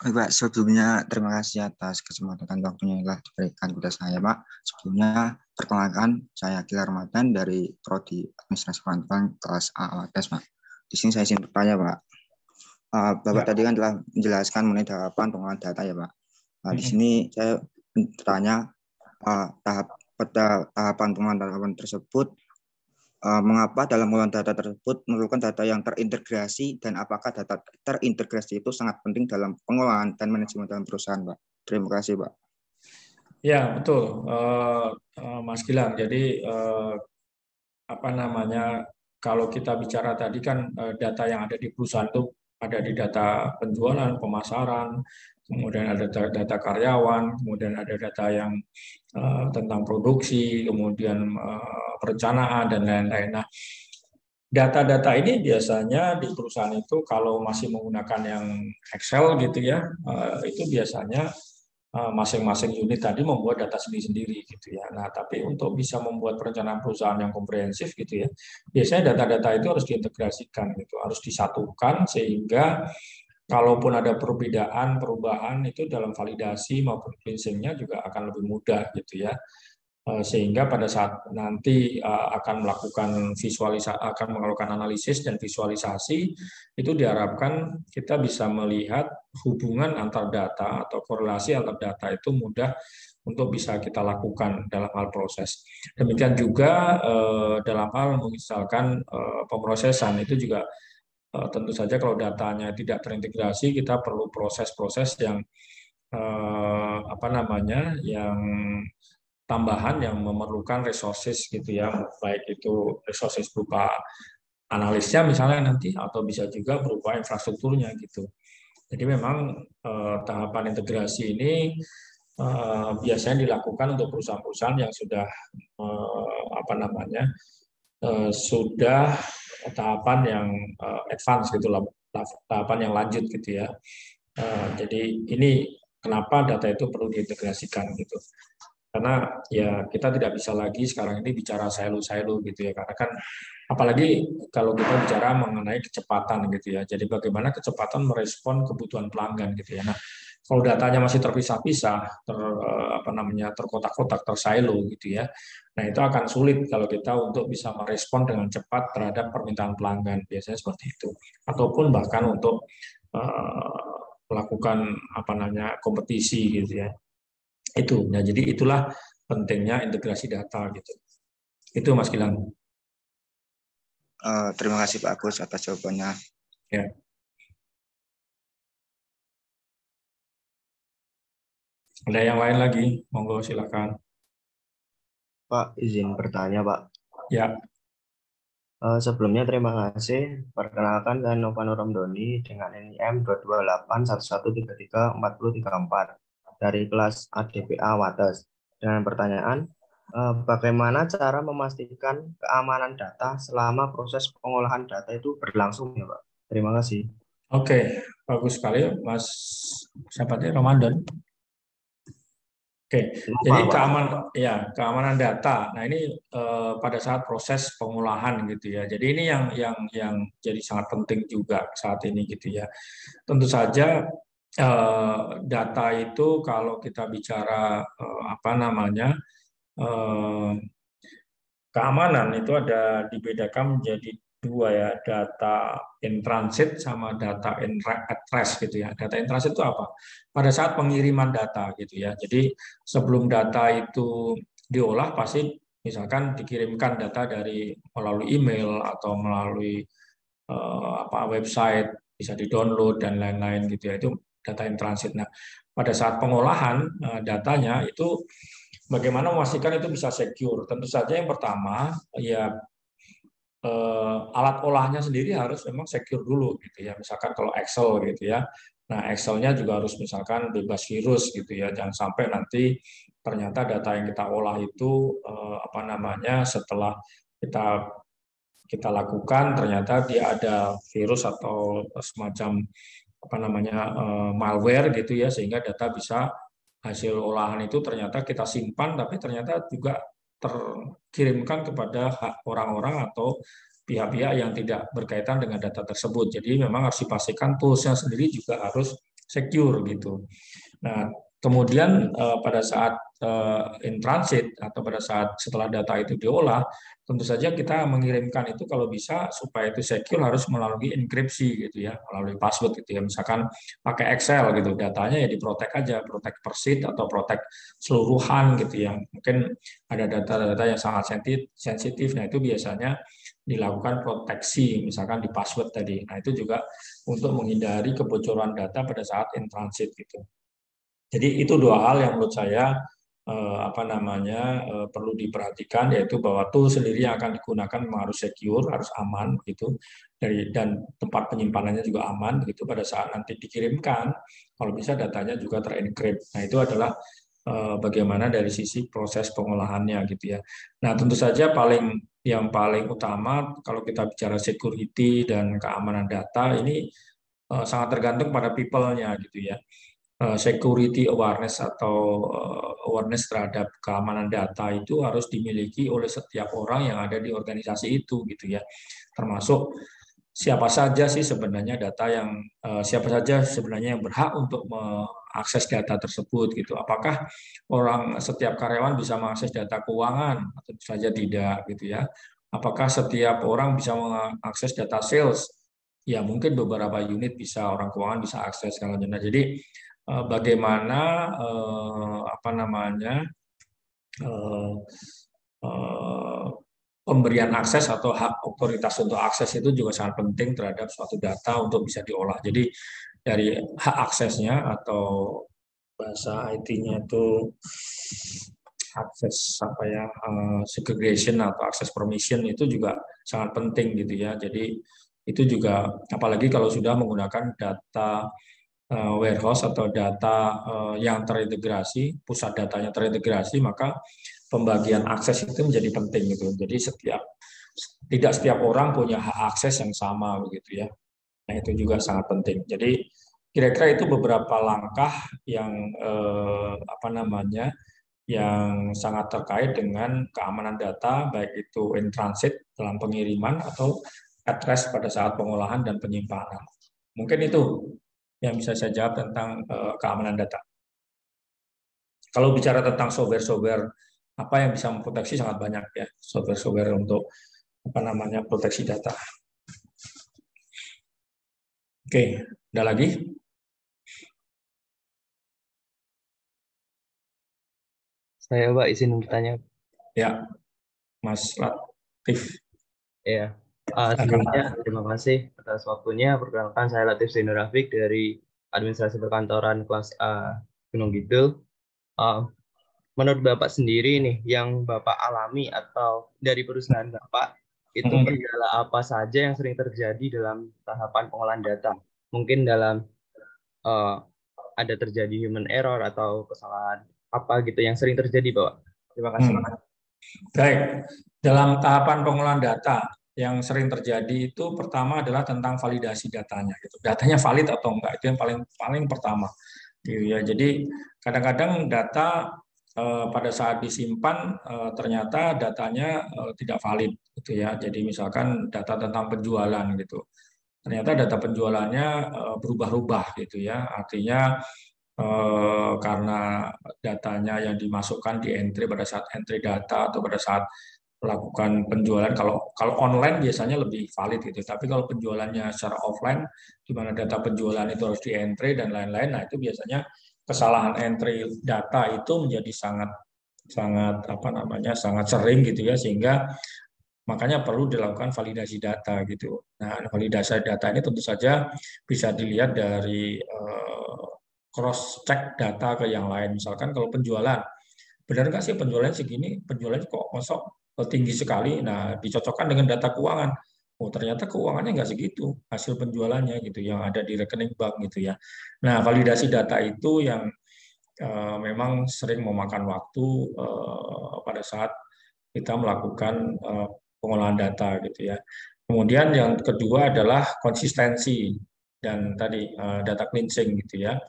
Speaker 2: Pak, sebelumnya terima kasih atas kesempatan waktunya yang telah diberikan kepada saya, Pak. Sebelumnya, perkenalkan, saya Gilang Ramadan dari Prodi Administrasi Perkantoran kelas A AWATES, Pak. Di sini saya ingin bertanya, Pak. Bapak tadi kan telah menjelaskan mengenai tahapan pengolahan data ya, Pak. Di sini saya bertanya tahapan pengolahan data tersebut Mengapa dalam pengolahan data tersebut memerlukan data yang terintegrasi dan apakah data terintegrasi itu sangat penting dalam pengolahan dan manajemen dalam perusahaan, Pak? Terima kasih, Pak.
Speaker 3: Ya, betul, Mas Gilang. Jadi apa namanya, kalau kita bicara tadi kan data yang ada di perusahaan itu ada di data penjualan, pemasaran, kemudian ada data karyawan, kemudian ada data yang tentang produksi, kemudian perencanaan dan lain-lain. Nah, data-data ini biasanya di perusahaan itu kalau masih menggunakan yang Excel gitu ya, itu biasanya masing-masing unit tadi membuat data sendiri-sendiri gitu ya. Nah, tapi untuk bisa membuat perencanaan perusahaan yang komprehensif gitu ya, biasanya data-data itu harus diintegrasikan gitu, harus disatukan sehingga kalaupun ada perubahan itu dalam validasi maupun cleansing-nya juga akan lebih mudah gitu ya. Sehingga pada saat nanti akan melakukan analisis dan visualisasi, itu diharapkan kita bisa melihat hubungan antar data atau korelasi antar data itu mudah untuk bisa kita lakukan dalam hal proses. Demikian juga dalam hal misalkan pemrosesan itu juga tentu saja kalau datanya tidak terintegrasi, kita perlu proses-proses yang yang tambahan yang memerlukan resources gitu ya, baik itu resources berupa analisnya misalnya nanti atau bisa juga berupa infrastrukturnya gitu. Jadi memang tahapan integrasi ini biasanya dilakukan untuk perusahaan-perusahaan yang sudah sudah tahapan yang advance gitu lah, tahapan yang lanjut gitu ya. Jadi ini kenapa data itu perlu diintegrasikan gitu. Karena ya kita tidak bisa lagi sekarang ini bicara silo-silo gitu ya, karena kan apalagi kalau kita bicara mengenai kecepatan gitu ya, jadi bagaimana kecepatan merespon kebutuhan pelanggan gitu ya. Nah, kalau datanya masih terpisah-pisah, terkotak-kotak, tersilo gitu ya, nah itu akan sulit kalau kita untuk bisa merespon dengan cepat terhadap permintaan pelanggan, biasanya seperti itu, ataupun bahkan untuk melakukan kompetisi gitu ya. Itu. Nah, jadi itulah pentingnya integrasi data gitu. Itu Mas Gilang.
Speaker 2: Terima kasih Pak Agus atas jawabannya.
Speaker 3: Ya. Ada yang lain lagi? Monggo silakan.
Speaker 5: Pak, izin bertanya, Pak.
Speaker 3: Ya.
Speaker 5: Sebelumnya terima kasih. Perkenalkan saya Novanur Ramdhani dengan NIM 22811334034 dari kelas ADPA Wates. Dengan pertanyaan, bagaimana cara memastikan keamanan data selama proses pengolahan data itu berlangsung ya, Pak? Terima kasih.
Speaker 3: Oke, bagus sekali Mas Ramadan. Oke, jadi keamanan data. Nah ini pada saat proses pengolahan gitu ya. Jadi ini yang jadi sangat penting juga saat ini gitu ya. Tentu saja data itu kalau kita bicara keamanan itu ada dibedakan menjadi dua ya, data in transit sama data at rest gitu ya. Data in transit itu apa? Pada saat pengiriman data gitu ya. Jadi sebelum data itu diolah pasti misalkan dikirimkan data melalui email atau melalui website, bisa di-download dan lain-lain gitu ya. Itu data in transit. Nah, pada saat pengolahan datanya itu bagaimana memastikan itu bisa secure? Tentu saja yang pertama ya alat olahnya sendiri harus memang secure dulu gitu ya. Misalkan kalau Excel gitu ya. Nah, Excel-nya juga harus misalkan bebas virus gitu ya. Jangan sampai nanti ternyata data yang kita olah itu setelah kita lakukan ternyata dia ada virus atau semacam malware gitu ya, sehingga data bisa hasil olahan itu ternyata kita simpan tapi ternyata juga terkirimkan kepada orang-orang atau pihak-pihak yang tidak berkaitan dengan data tersebut. Jadi memang harus dipastikan tools-nya sendiri juga harus secure gitu. Nah, Kemudian pada saat in transit atau pada saat setelah data itu diolah, tentu saja kita mengirimkan itu kalau bisa supaya itu secure harus melalui enkripsi gitu ya, melalui password gitu ya. Misalkan pakai Excel gitu, datanya ya diprotek aja, protek per sheet atau protek seluruhan gitu ya. Mungkin ada data-data yang sangat sensitif, nah itu biasanya dilakukan proteksi, misalkan di password tadi. Nah itu juga untuk menghindari kebocoran data pada saat in transit gitu. Jadi itu dua hal yang menurut saya perlu diperhatikan, yaitu bahwa tool sendiri yang akan digunakan memang harus secure, harus aman gitu, dan tempat penyimpanannya juga aman gitu. Pada saat nanti dikirimkan, kalau bisa datanya juga terenkrip. Nah itu adalah bagaimana dari sisi proses pengolahannya gitu ya. Nah tentu saja yang paling utama kalau kita bicara security dan keamanan data ini sangat tergantung pada people-nya gitu ya. Security awareness atau awareness terhadap keamanan data itu harus dimiliki oleh setiap orang yang ada di organisasi itu gitu ya. Termasuk siapa saja sih sebenarnya siapa saja sebenarnya yang berhak untuk mengakses data tersebut gitu. Apakah setiap karyawan bisa mengakses data keuangan? Tentu saja tidak gitu ya. Apakah setiap orang bisa mengakses data sales? Ya mungkin beberapa unit bisa, orang keuangan bisa akses kalau jadi bagaimana pemberian akses atau hak otoritas untuk akses itu juga sangat penting terhadap suatu data untuk bisa diolah. Jadi dari hak aksesnya atau bahasa IT-nya itu akses segregation atau akses permission itu juga sangat penting gitu ya. Jadi itu juga apalagi kalau sudah menggunakan data warehouse atau data yang terintegrasi, pusat datanya terintegrasi, maka pembagian akses itu menjadi penting gitu. Jadi tidak setiap orang punya hak akses yang sama begitu ya. Nah itu juga sangat penting. Jadi kira-kira itu beberapa langkah yang yang sangat terkait dengan keamanan data, baik itu in transit dalam pengiriman atau at rest pada saat pengolahan dan penyimpanan. Mungkin itu yang bisa saya jawab tentang keamanan data. Kalau bicara tentang software-software apa yang bisa memproteksi sangat banyak ya, software-software untuk proteksi data. Oke, ada lagi?
Speaker 5: Saya Pak izin bertanya.
Speaker 3: Ya, Mas Latif.
Speaker 5: Ya, sebelumnya terima kasih atas waktunya. Perkenalkan saya Latif Zainur-Rafiq dari Administrasi Perkantoran kelas A Gunung Kidul. Menurut Bapak sendiri nih, yang Bapak alami atau dari perusahaan Bapak, itu kendala apa saja yang sering terjadi dalam tahapan pengolahan data? Mungkin dalam ada terjadi human error atau kesalahan apa gitu yang sering terjadi, Bapak? Terima kasih.
Speaker 3: Baik, dalam tahapan pengolahan data yang sering terjadi itu pertama adalah tentang validasi datanya. Gitu. Datanya valid atau enggak itu yang paling pertama. Gitu ya. Jadi kadang-kadang data pada saat disimpan ternyata datanya tidak valid. Gitu ya. Jadi misalkan data tentang penjualan gitu. Ternyata data penjualannya berubah-ubah gitu ya. Artinya karena datanya yang dimasukkan di entry pada saat entry data atau pada saat melakukan penjualan, kalau online biasanya lebih valid gitu, tapi kalau penjualannya secara offline di mana data penjualan itu harus di entry dan lain-lain, nah itu biasanya kesalahan entry data itu menjadi sangat sering gitu ya, sehingga makanya perlu dilakukan validasi data gitu. Nah, validasi data ini tentu saja bisa dilihat dari cross check data ke yang lain. Misalkan kalau penjualan, benar nggak sih penjualannya segini, penjualannya kok masuk tinggi sekali. Nah, dicocokkan dengan data keuangan. Oh, ternyata keuangannya nggak segitu hasil penjualannya gitu, yang ada di rekening bank gitu ya. Nah, validasi data itu yang memang sering memakan waktu pada saat kita melakukan pengolahan data gitu ya. Kemudian yang kedua adalah konsistensi dan tadi data cleansing gitu ya.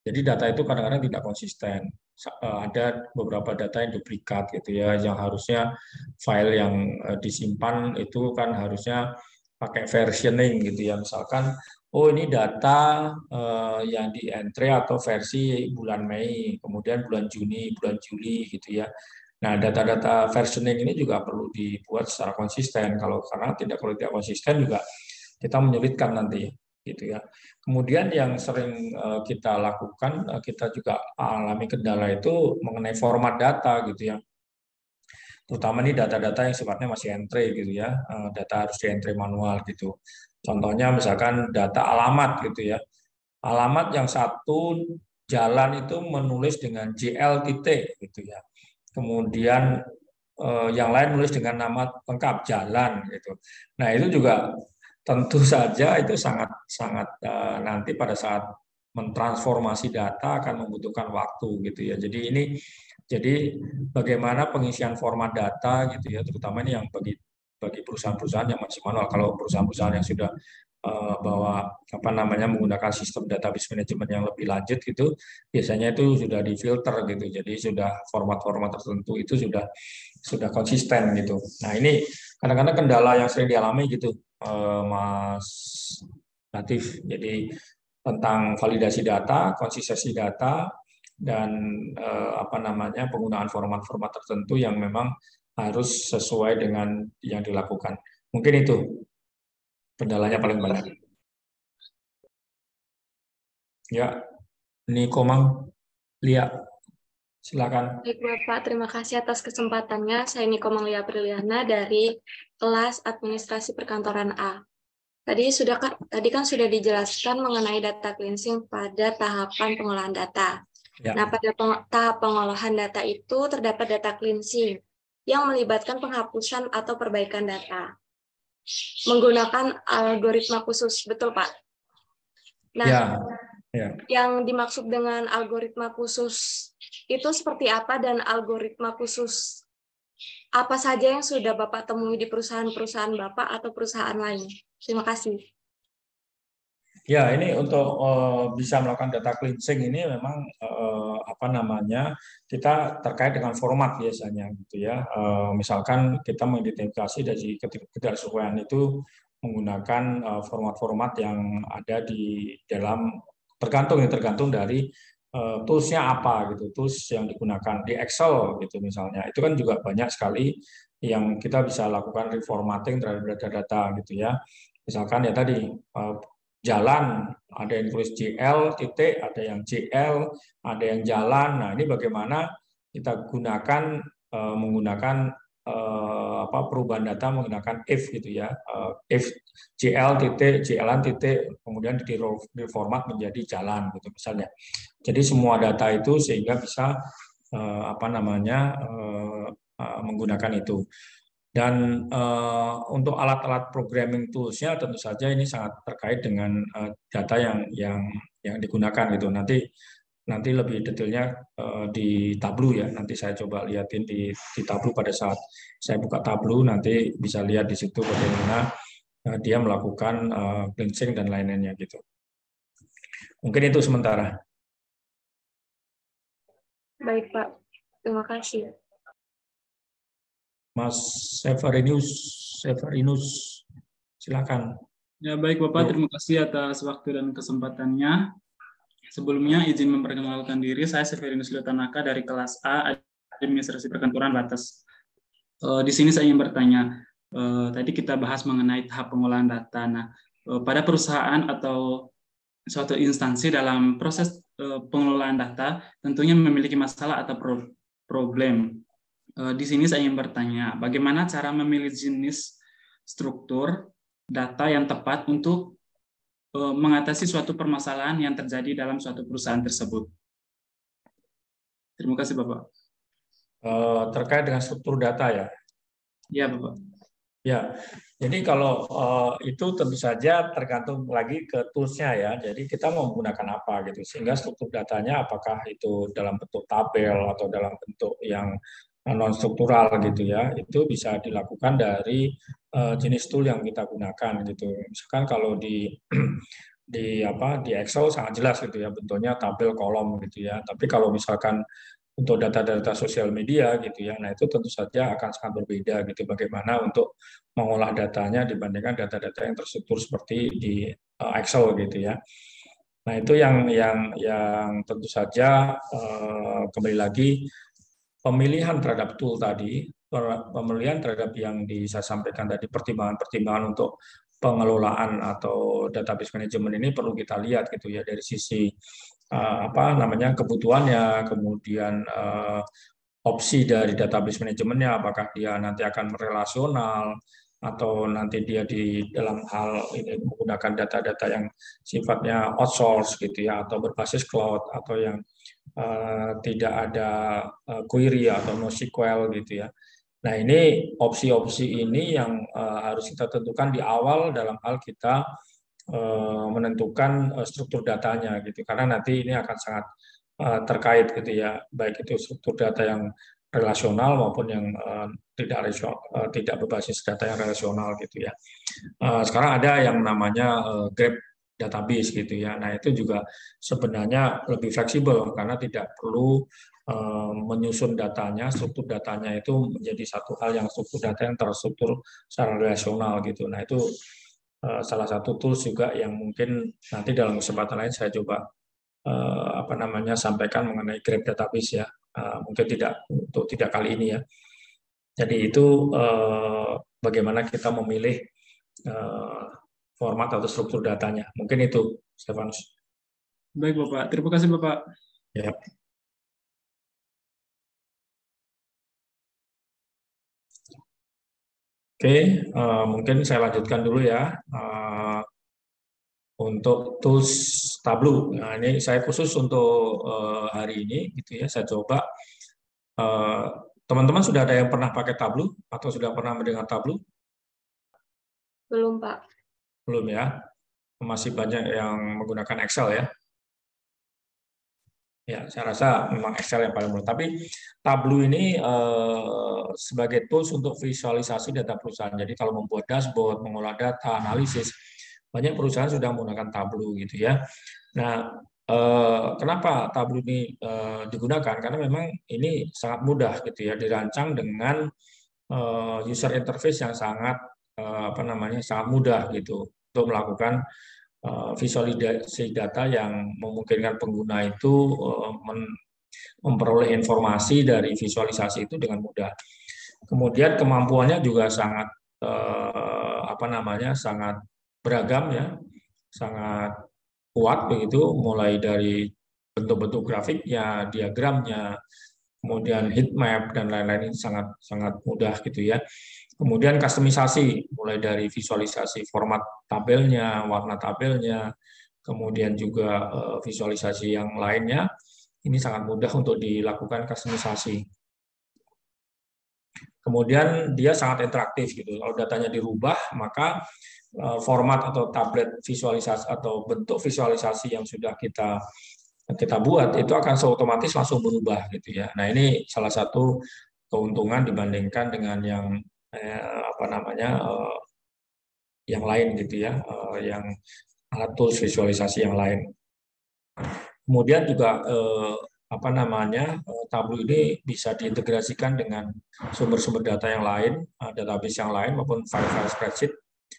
Speaker 3: Jadi data itu kadang-kadang tidak konsisten. Ada beberapa data yang duplikat gitu ya, yang harusnya file yang disimpan itu kan harusnya pakai versioning gitu ya. Misalkan oh ini data yang di entry atau versi bulan Mei, kemudian bulan Juni, bulan Juli gitu ya. Nah, data-data versioning ini juga perlu dibuat secara konsisten. Karena kalau tidak konsisten juga kita menyulitkan nanti gitu ya. Kemudian yang sering kita lakukan, kita juga alami kendala itu mengenai format data gitu ya. Terutama ini data-data yang sifatnya masih entry gitu ya, data harus di entry manual gitu. Contohnya misalkan data alamat gitu ya. Alamat yang satu jalan itu menulis dengan JL titik gitu ya. Kemudian yang lain menulis dengan nama lengkap jalan gitu. Nah, itu juga tentu saja itu sangat nanti pada saat mentransformasi data akan membutuhkan waktu gitu ya. Jadi bagaimana pengisian format data gitu ya, terutama ini yang bagi perusahaan-perusahaan yang masih manual. Kalau perusahaan-perusahaan yang sudah menggunakan sistem database management yang lebih lanjut gitu, biasanya itu sudah difilter gitu. Jadi sudah format-format tertentu itu sudah konsisten gitu. Nah, ini kadang-kadang kendala yang sering dialami gitu, Mas Latif. Jadi tentang validasi data, konsistensi data, dan penggunaan format-format tertentu yang memang harus sesuai dengan yang dilakukan. Mungkin itu kendalanya paling banyak. Ya, Niko Mang, Lia, silakan.
Speaker 6: Baik Bapak, terima kasih atas kesempatannya. Saya Niko Manglia Priliana dari kelas Administrasi Perkantoran A. Tadi kan sudah dijelaskan mengenai data cleansing pada tahapan pengolahan data. Ya. Nah, pada tahap pengolahan data itu terdapat data cleansing yang melibatkan penghapusan atau perbaikan data menggunakan algoritma khusus, betul Pak? Nah, ya. Yang dimaksud dengan algoritma khusus itu seperti apa, dan algoritma khusus apa saja yang sudah Bapak temui di perusahaan-perusahaan Bapak atau perusahaan lain? Terima kasih.
Speaker 3: Ya, ini untuk bisa melakukan data cleansing ini memang kita terkait dengan format biasanya gitu ya. Misalkan kita mengidentifikasi dari ketidaksesuaian itu menggunakan format-format yang ada di dalam tergantung dari tools-nya apa gitu, tools yang digunakan di Excel gitu misalnya. Itu kan juga banyak sekali yang kita bisa lakukan reformatting terhadap data-data gitu ya. Misalkan ya tadi jalan, ada yang tulis JL titik, ada yang JL, ada yang jalan. Nah, ini bagaimana kita gunakan menggunakan perubahan data menggunakan if gitu ya, if JL titik, JLan titik, kemudian diformat menjadi jalan gitu misalnya. Jadi semua data itu sehingga bisa menggunakan itu. Dan untuk alat-alat programming tools-nya tentu saja ini sangat terkait dengan data yang digunakan gitu. Nanti lebih detailnya di Tableau ya. Nanti saya coba lihatin di Tableau pada saat saya buka Tableau, nanti bisa lihat di situ bagaimana dia melakukan cleansing dan lain-lainnya gitu. Mungkin itu sementara.
Speaker 6: Baik Pak, terima kasih.
Speaker 3: Mas Severinus, silakan.
Speaker 7: Ya baik Bapak, terima kasih atas waktu dan kesempatannya. Sebelumnya izin memperkenalkan diri, saya Severinus Liotanaka dari kelas A Administrasi Perkantoran Batas. Di sini saya ingin bertanya, tadi kita bahas mengenai tahap pengolahan data. Nah, pada perusahaan atau suatu instansi dalam proses pengelolaan data tentunya memiliki masalah atau problem. Di sini saya ingin bertanya, bagaimana cara memilih jenis struktur data yang tepat untuk mengatasi suatu permasalahan yang terjadi dalam suatu perusahaan tersebut? Terima kasih, Bapak.
Speaker 3: Terkait dengan struktur data ya?
Speaker 7: Iya, Bapak.
Speaker 3: Ya, jadi kalau itu tentu saja tergantung lagi ke tools-nya ya. Jadi kita mau menggunakan apa gitu, sehingga struktur datanya apakah itu dalam bentuk tabel atau dalam bentuk yang non struktural gitu ya, itu bisa dilakukan dari jenis tool yang kita gunakan gitu. Misalkan kalau di Excel sangat jelas gitu ya, bentuknya tabel kolom gitu ya. Tapi kalau misalkan untuk data-data sosial media gitu ya. Nah, itu tentu saja akan sangat berbeda gitu bagaimana untuk mengolah datanya dibandingkan data-data yang terstruktur seperti di Excel gitu ya. Nah, itu yang tentu saja kembali lagi pemilihan terhadap tool tadi, pemilihan terhadap yang saya sampaikan tadi, pertimbangan-pertimbangan untuk pengelolaan atau database management ini perlu kita lihat gitu ya dari sisi kebutuhannya, kemudian opsi dari database manajemennya, apakah dia nanti akan relasional atau nanti dia di dalam hal ini menggunakan data-data yang sifatnya outsource gitu ya, atau berbasis cloud, atau yang tidak ada query atau NoSQL gitu ya. Nah, ini opsi-opsi ini yang harus kita tentukan di awal dalam hal kita menentukan struktur datanya gitu, karena nanti ini akan sangat terkait gitu ya, baik itu struktur data yang relasional maupun yang tidak berbasis data yang relasional gitu ya. Sekarang ada yang namanya grab database gitu ya. Nah, itu juga sebenarnya lebih fleksibel karena tidak perlu menyusun datanya, struktur datanya itu menjadi satu hal yang struktur data yang terstruktur secara relasional gitu. Nah, itu salah satu tools juga yang mungkin nanti dalam kesempatan lain saya coba sampaikan mengenai grab database ya. Mungkin tidak kali ini ya. Jadi itu bagaimana kita memilih format atau struktur datanya. Mungkin itu, Stefanus.
Speaker 7: Baik, Bapak. Terima kasih, Bapak.
Speaker 3: Ya. Oke, mungkin saya lanjutkan dulu ya. Untuk tools Tableau, nah ini saya khusus untuk hari ini, gitu ya. Saya coba. Teman-teman sudah ada yang pernah pakai Tableau atau sudah pernah mendengar Tableau?
Speaker 6: Belum, Pak.
Speaker 3: Belum ya. Masih banyak yang menggunakan Excel ya. Ya, saya rasa memang Excel yang paling mudah. Tapi Tableau ini sebagai tools untuk visualisasi data perusahaan. Jadi kalau membuat dashboard, mengolah data, analisis, banyak perusahaan sudah menggunakan Tableau gitu ya. Nah, kenapa Tableau ini digunakan? Karena memang ini sangat mudah gitu ya, dirancang dengan user interface yang sangat sangat mudah gitu untuk melakukan visualisasi data yang memungkinkan pengguna itu memperoleh informasi dari visualisasi itu dengan mudah. Kemudian kemampuannya juga sangat sangat beragam ya, sangat kuat begitu, mulai dari bentuk-bentuk grafiknya, diagramnya, kemudian heat map dan lain-lain, ini sangat mudah gitu ya. Kemudian kustomisasi, mulai dari visualisasi format tabelnya, warna tabelnya, kemudian juga visualisasi yang lainnya, ini sangat mudah untuk dilakukan kustomisasi. Kemudian dia sangat interaktif gitu. Kalau datanya dirubah, maka format atau tablet visualisasi atau bentuk visualisasi yang sudah kita buat itu akan otomatis langsung berubah gitu ya. Nah, ini salah satu keuntungan dibandingkan dengan yang yang lain gitu ya, yang alat tools visualisasi yang lain. Kemudian juga Tableau ini bisa diintegrasikan dengan sumber-sumber data yang lain, database yang lain maupun file-file spreadsheet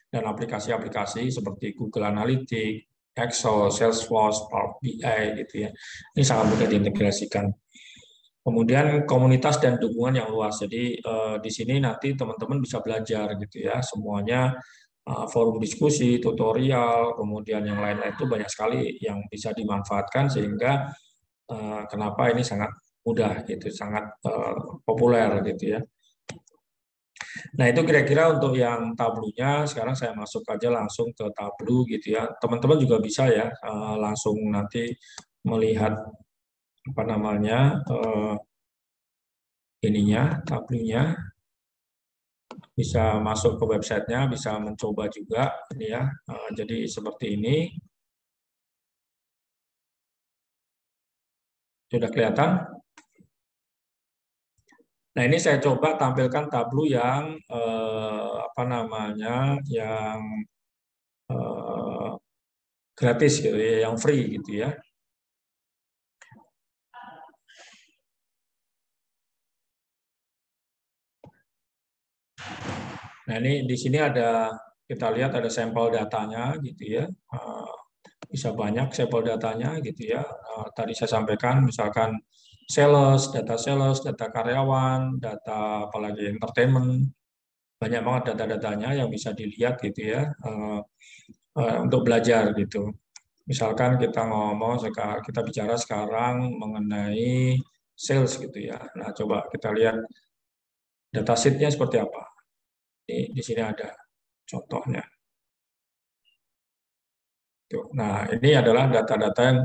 Speaker 3: dan aplikasi-aplikasi seperti Google Analytics, Excel, Salesforce, Power BI gitu ya. Ini sangat mudah diintegrasikan. Kemudian komunitas dan dukungan yang luas. Jadi di sini nanti teman-teman bisa belajar gitu ya. Semuanya forum diskusi, tutorial, kemudian yang lain-lain itu banyak sekali yang bisa dimanfaatkan sehingga kenapa ini sangat mudah gitu, sangat populer gitu ya. Nah, itu kira-kira untuk yang Tableau-nya. Sekarang saya masuk aja langsung ke Tableau gitu ya. Teman-teman juga bisa ya langsung nanti melihat Tableau-nya. Bisa masuk ke websitenya, bisa mencoba juga ini ya. Jadi seperti ini. Sudah kelihatan? Nah, ini saya coba tampilkan Tableau yang yang gratis gitu ya, yang free gitu ya. Nah, ini di sini ada, kita lihat ada sampel datanya gitu ya. Bisa banyak sampel datanya gitu ya. Tadi saya sampaikan misalkan sales, data karyawan, data apalagi entertainment, banyak banget data-datanya yang bisa dilihat gitu ya, untuk belajar gitu. Misalkan kita kita bicara sekarang mengenai sales gitu ya. Nah, coba kita lihat datasheet-nya seperti apa. Di sini ada contohnya. Nah, ini adalah data-data yang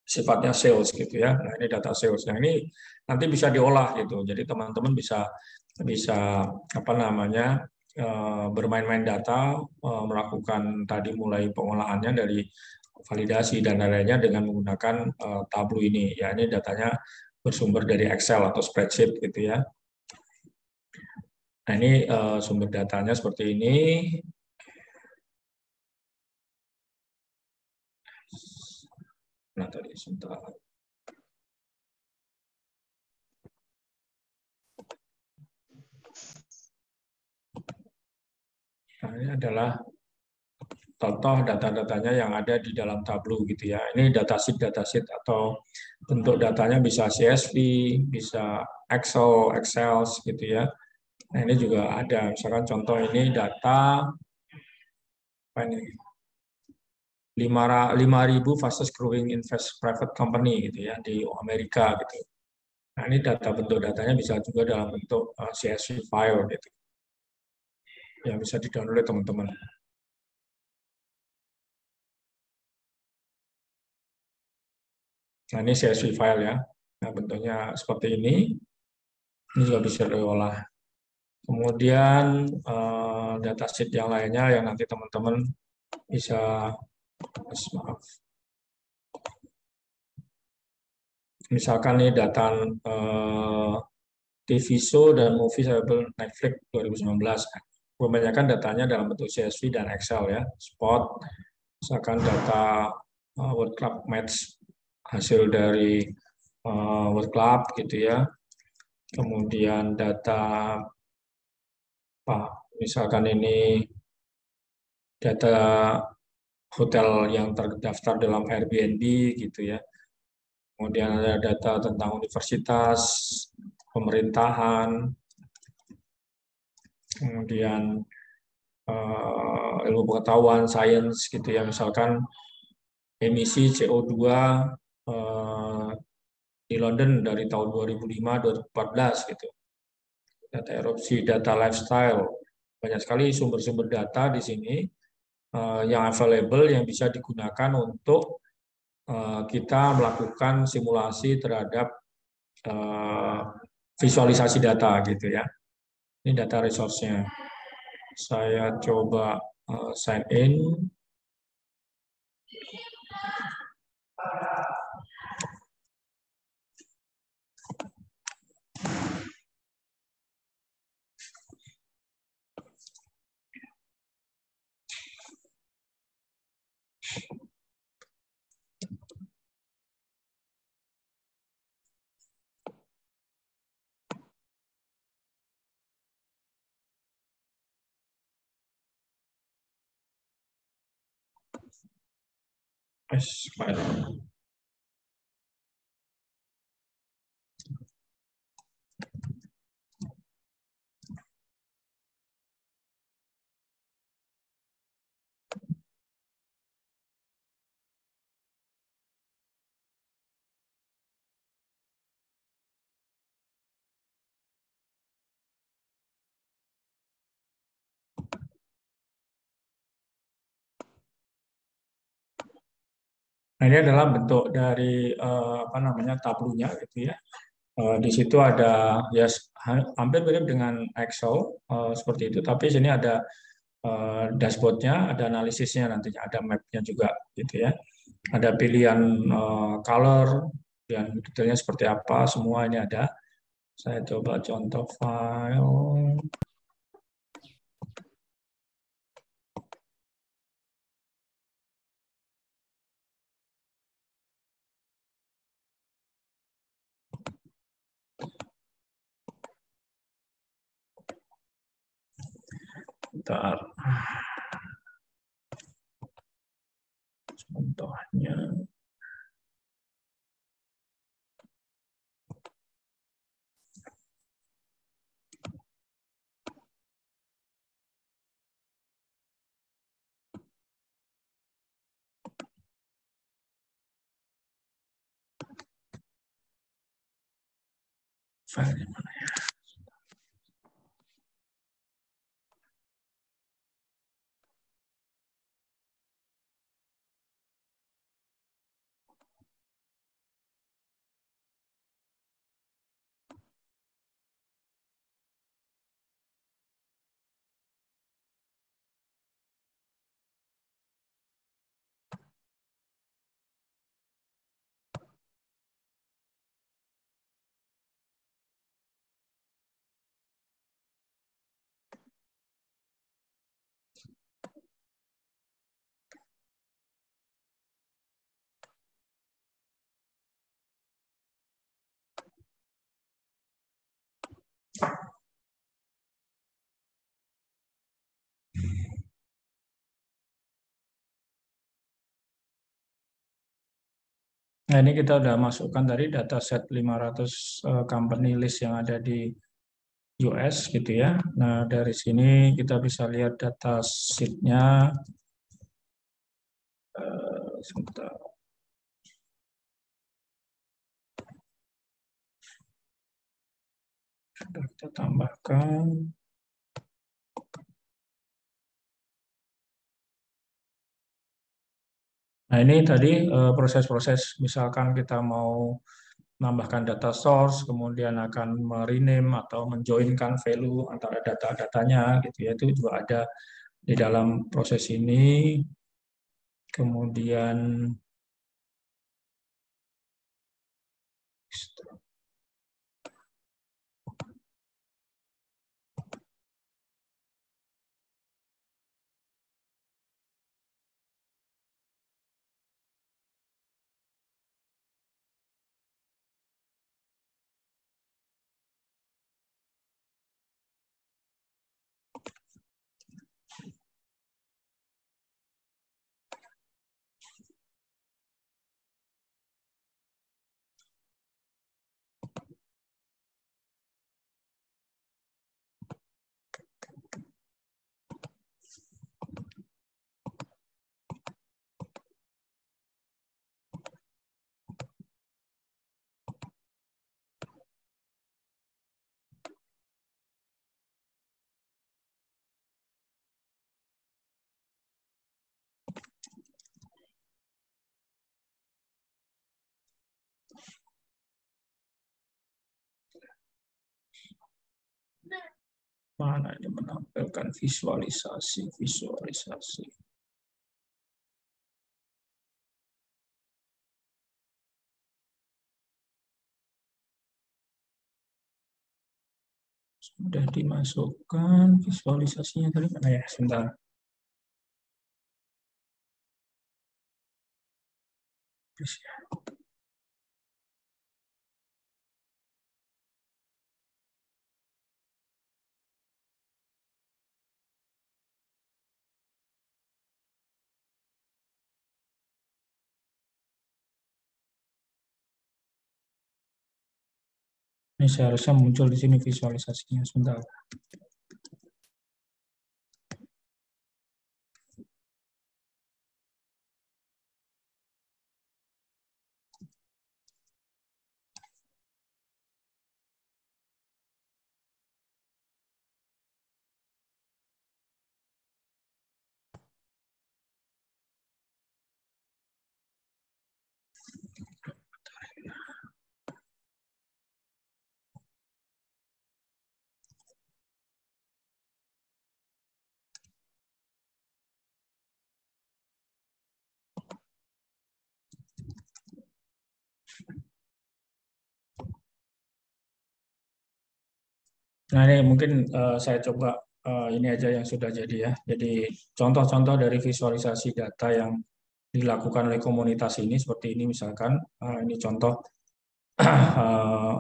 Speaker 3: sifatnya sales gitu ya. Nah, ini data sales. Nah, ini nanti bisa diolah gitu. Jadi teman-teman bisa bisa apa namanya, bermain-main data, melakukan tadi mulai pengolahannya dari validasi dan lain-lainnya dengan menggunakan Tableau ini. Ya, ini datanya bersumber dari Excel atau spreadsheet gitu ya. Nah, ini sumber datanya seperti ini. Nah, tadi sebentar. Nah, ini adalah contoh data-datanya yang ada di dalam Tableau gitu ya. Ini datasheet atau bentuk datanya bisa CSV, bisa Excel gitu ya. Nah, ini juga ada. Misalkan contoh ini data apa ini? 5.000 fastest growing private company gitu ya di Amerika gitu. Nah, ini bentuk datanya bisa juga dalam bentuk CSV file gitu. Yang bisa di-download oleh teman-teman. Nah, ini CSV file ya. Nah, bentuknya seperti ini. Ini juga bisa diolah. Kemudian datasheet yang lainnya yang nanti teman-teman bisa, maaf. Misalkan nih data TV show dan movie available Netflix 2019. Kebanyakan datanya dalam bentuk CSV dan Excel ya. Spot, misalkan data World Cup match hasil dari World Cup gitu ya. Kemudian data misalkan ini data hotel yang terdaftar dalam Airbnb gitu ya. Kemudian ada data tentang universitas, pemerintahan, kemudian ilmu pengetahuan, sains gitu ya. Misalkan emisi CO2 di London dari tahun 2005-2014 gitu. Data erupsi, data lifestyle. Banyak sekali sumber-sumber data di sini yang available yang bisa digunakan untuk kita melakukan simulasi terhadap visualisasi data gitu ya. Ini data resource-nya. Saya coba sign in. Nah, ini adalah bentuk dari apa namanya tablunya gitu ya. Di situ ada ya hampir mirip dengan Excel seperti itu, tapi sini ada dashboardnya, ada analisisnya nantinya, ada mapnya juga gitu ya. Ada pilihan color, dan detailnya seperti apa, semua ini ada. Saya coba contoh file. Bentar. Contohnya. File mana ya? Nah, ini kita udah masukkan tadi dataset 500 company list yang ada di US gitu ya. Nah, dari sini kita bisa lihat data sheet-nya. Sebentar. Sudah kita tambahkan. Nah, ini tadi proses-proses, misalkan kita mau menambahkan data source, kemudian akan merename atau menjoinkan value antara data-datanya, gitu ya, itu juga ada di dalam proses ini. Kemudian mana ini menampilkan visualisasi. Sudah dimasukkan visualisasinya tadi mana ya? Sebentar. Ini seharusnya muncul di sini visualisasinya. Sebentar. Nah, ini mungkin saya coba ini aja yang sudah jadi ya. Jadi contoh-contoh dari visualisasi data yang dilakukan oleh komunitas ini seperti ini misalkan. Ini contoh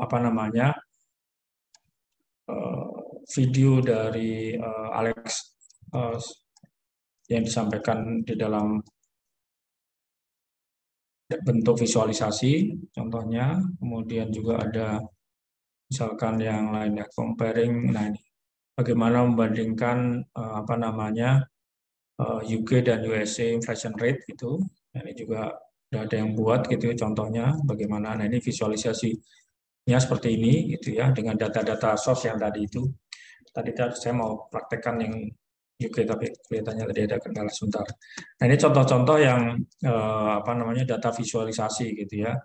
Speaker 3: apa namanya video dari Alex yang disampaikan di dalam bentuk visualisasi, contohnya, kemudian juga ada misalkan yang lainnya comparing. Nah ini bagaimana membandingkan apa namanya UK dan USA inflation rate gitu. Nah, ini juga udah ada yang buat gitu ya, contohnya bagaimana. Nah ini visualisasinya seperti ini gitu ya, dengan data-data source yang tadi itu. Tadi saya mau praktekkan yang UK tapi kelihatannya tadi ada kendala sebentar. Nah ini contoh-contoh yang apa namanya data visualisasi gitu ya,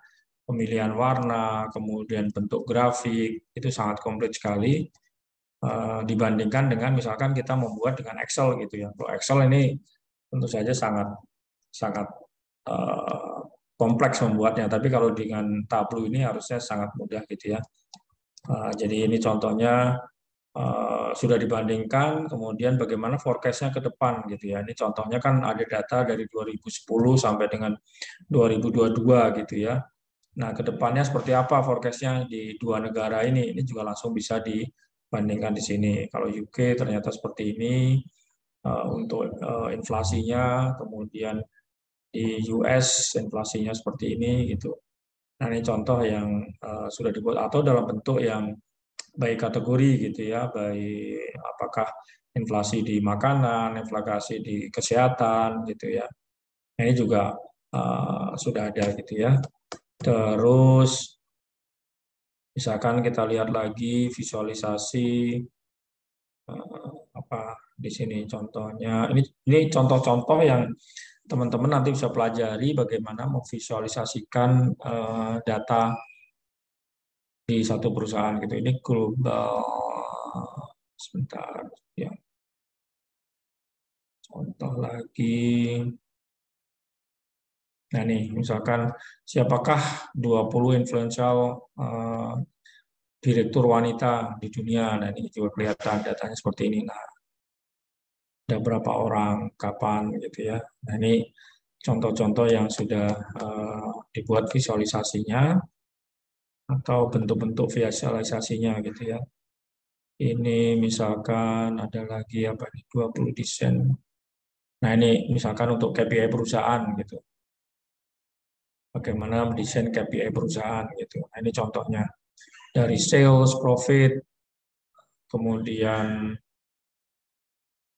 Speaker 3: pemilihan warna, kemudian bentuk grafik itu sangat komplit sekali dibandingkan dengan misalkan kita membuat dengan Excel gitu ya. Kalau Excel ini tentu saja sangat kompleks membuatnya, tapi kalau dengan Tableau ini harusnya sangat mudah gitu ya. Jadi ini contohnya. Sudah dibandingkan, kemudian bagaimana forecast-nya ke depan gitu ya. Ini contohnya kan ada data dari 2010 sampai dengan 2022 gitu ya. Nah, ke depannya seperti apa forecast-nya di dua negara ini? Ini juga langsung bisa dibandingkan di sini. Kalau UK ternyata seperti ini untuk inflasinya, kemudian di US inflasinya seperti ini gitu. Nah, ini contoh yang sudah dibuat atau dalam bentuk yang baik kategori gitu ya, baik apakah inflasi di makanan, inflasi di kesehatan gitu ya. Ini juga sudah ada gitu ya. Terus misalkan kita lihat lagi visualisasi apa di sini contohnya. Ini contoh-contoh yang teman-teman nanti bisa pelajari bagaimana memvisualisasikan data di satu perusahaan gitu. Ini global, sebentar ya. Contoh lagi. Nah nih, misalkan siapakah 20 influential direktur wanita di dunia. Nah ini juga kelihatan datanya seperti ini. Nah, ada berapa orang, kapan gitu ya. Nah ini contoh-contoh yang sudah dibuat visualisasinya atau bentuk-bentuk visualisasinya gitu ya. Ini misalkan ada lagi apa nih 20 desain. Nah ini misalkan untuk KPI perusahaan gitu. Bagaimana mendesain KPI perusahaan gitu. Nah ini contohnya dari sales, profit, kemudian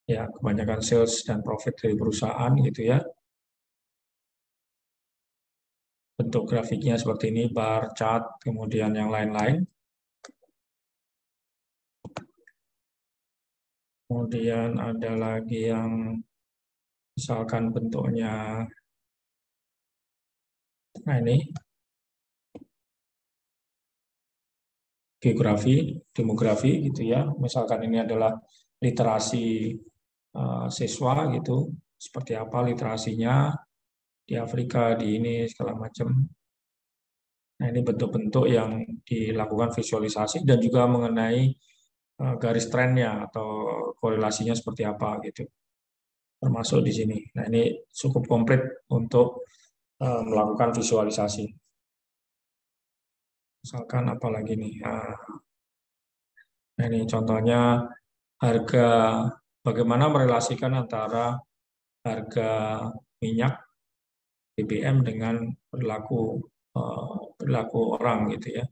Speaker 3: ya kebanyakan sales dan profit dari perusahaan gitu ya. Bentuk grafiknya seperti ini, bar, chart, kemudian yang lain-lain. Kemudian ada lagi yang misalkan bentuknya, nah ini, geografi, demografi gitu ya. Misalkan ini adalah literasi siswa gitu, seperti apa literasinya di Afrika, di ini, segala macam. Nah ini bentuk-bentuk yang dilakukan visualisasi dan juga mengenai garis trennya atau korelasinya seperti apa gitu, termasuk di sini. Nah ini cukup komplit untuk melakukan visualisasi. Misalkan apalagi nih, nah ini contohnya harga, bagaimana merelasikan antara harga minyak BBM dengan perilaku orang gitu ya.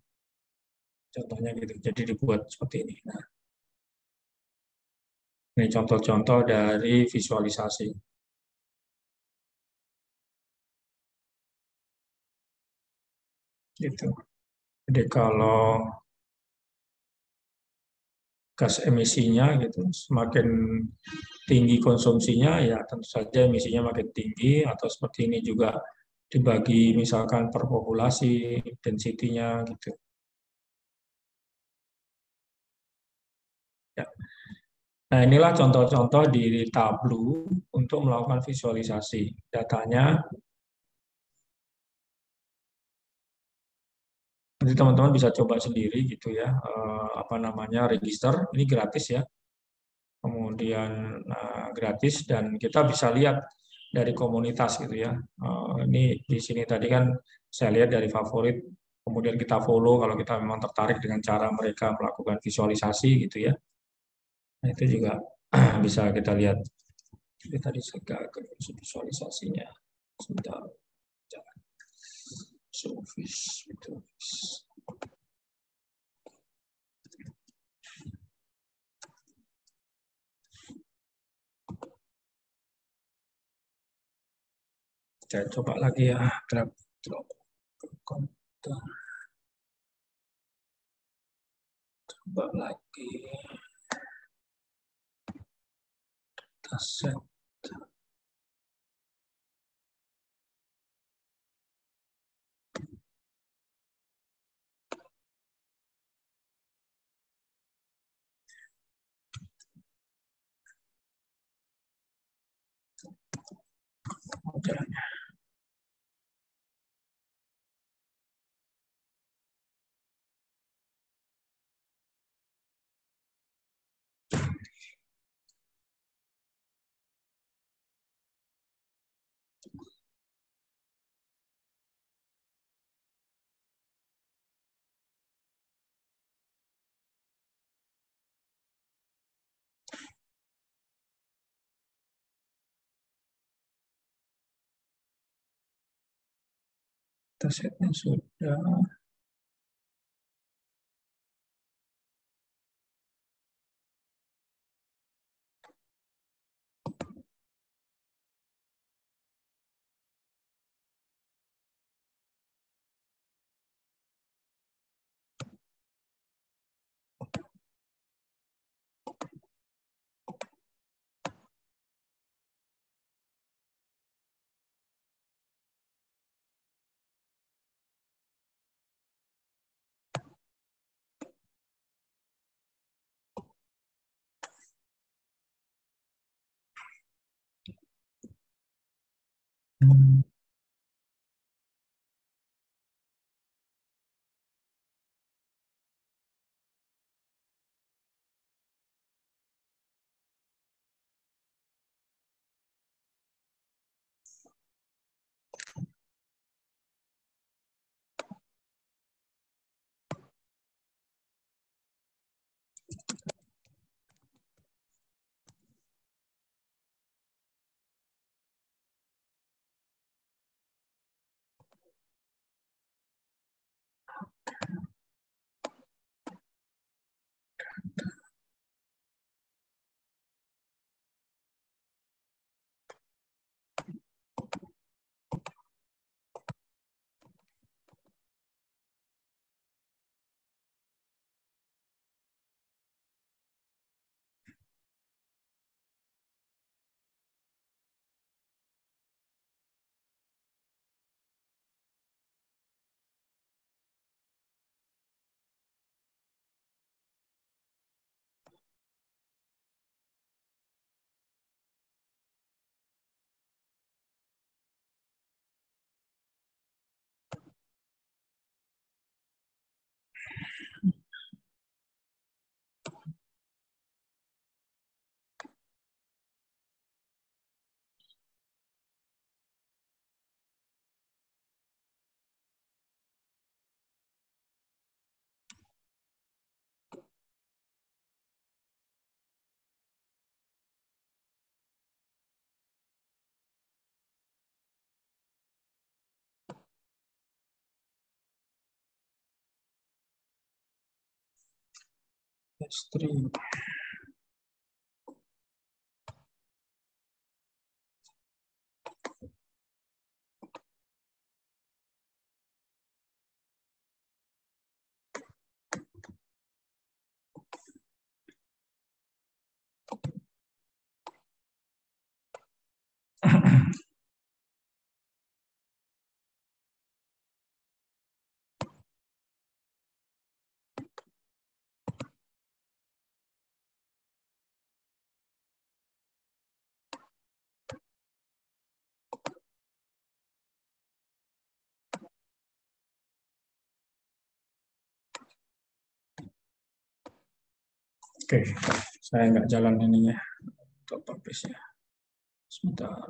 Speaker 3: Contohnya gitu. Jadi dibuat seperti ini. Nah, ini contoh-contoh dari visualisasi. Gitu. Jadi kalau gas emisinya gitu, semakin tinggi konsumsinya ya tentu saja emisinya makin tinggi, atau seperti ini juga dibagi misalkan per populasi, density-nya gitu. Ya. Nah inilah contoh-contoh di Tableau untuk melakukan visualisasi datanya. Nanti teman-teman bisa coba sendiri gitu ya, apa namanya, register, ini gratis ya. Kemudian gratis dan kita bisa lihat dari komunitas gitu ya. Ini di sini tadi kan saya lihat dari favorit, kemudian kita follow kalau kita memang tertarik dengan cara mereka melakukan visualisasi gitu ya. Nah, itu juga bisa kita lihat. Jadi tadi saya ke visualisasinya. Sebentar. Jangan. Surface. Saya coba lagi ya, drag drop konten. Coba lagi. Dataset. Modelnya. Datasetnya sudah. Stream. Oke, saya nggak jalan ininya untuk publish-nya. Sebentar.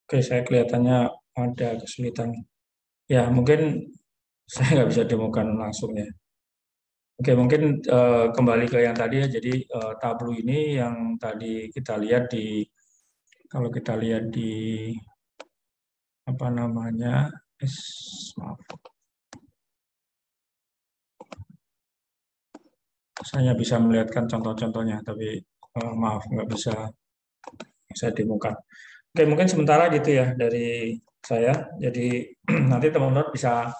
Speaker 3: Oke, saya kelihatannya ada kesulitan. Ya, mungkin saya nggak bisa demokan langsung ya. Oke, mungkin kembali ke yang tadi ya. Jadi tableau ini yang tadi kita lihat di, kalau kita lihat di apa namanya, maaf, saya bisa melihatkan contoh-contohnya, tapi maaf nggak bisa saya demokan. Oke, mungkin sementara gitu ya dari saya. Jadi nanti teman-teman bisa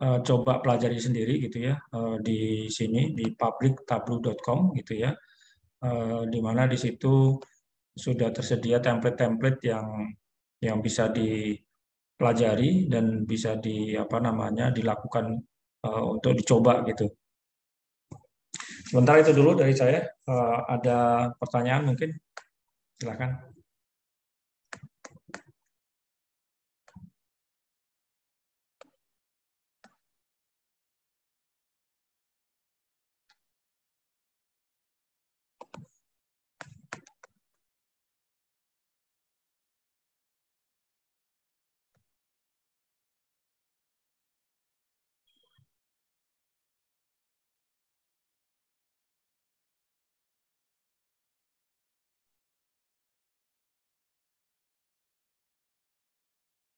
Speaker 3: coba pelajari sendiri gitu ya di sini di publictableau.com gitu ya, di mana di situ sudah tersedia template-template yang bisa dipelajari dan bisa di apa namanya dilakukan untuk dicoba gitu. Sementara itu dulu dari saya. Ada pertanyaan mungkin, silakan.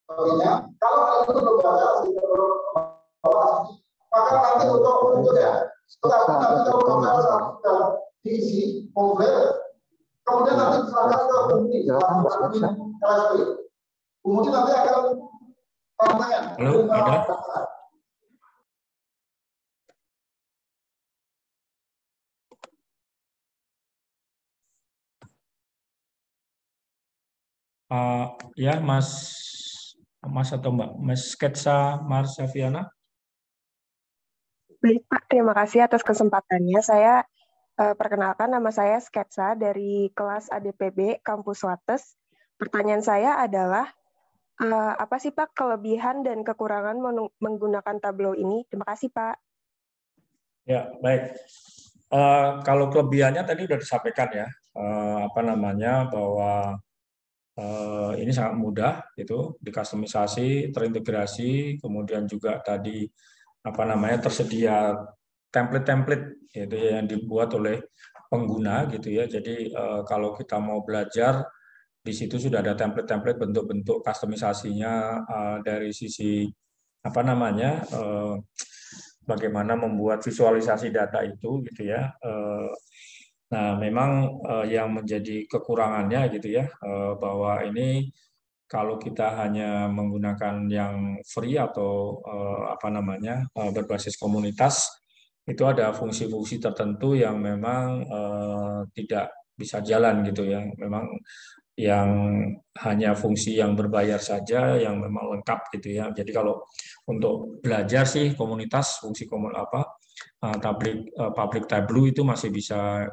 Speaker 8: Kalau itu berbaca maka nanti untuk ya setelah kita sudah diisi komplit, kemudian nanti diserahkan ke kemudian nanti akan pertanyaan.
Speaker 3: Halo, ada? Ya, Mas atau Mbak, Mas Sketsa Marsaviana.
Speaker 9: Baik Pak, terima kasih atas kesempatannya. Saya perkenalkan, nama saya Sketsa dari kelas ADPB Kampus Wates. Pertanyaan saya adalah, apa sih Pak kelebihan dan kekurangan menggunakan Tableau ini? Terima kasih Pak.
Speaker 3: Ya, baik. Kalau kelebihannya tadi sudah disampaikan ya, apa namanya, bahwa ini sangat mudah, itu dikustomisasi, terintegrasi, kemudian juga tadi apa namanya tersedia template-template gitu ya, yang dibuat oleh pengguna gitu ya. Jadi kalau kita mau belajar di situ sudah ada template-template bentuk-bentuk kustomisasinya dari sisi apa namanya bagaimana membuat visualisasi data itu gitu ya. Nah, memang yang menjadi kekurangannya gitu ya, bahwa ini kalau kita hanya menggunakan yang free atau apa namanya berbasis komunitas, itu ada fungsi-fungsi tertentu yang memang tidak bisa jalan gitu ya. Memang yang hanya fungsi yang berbayar saja yang memang lengkap gitu ya. Jadi kalau untuk belajar sih komunitas fungsi public Tableau itu masih bisa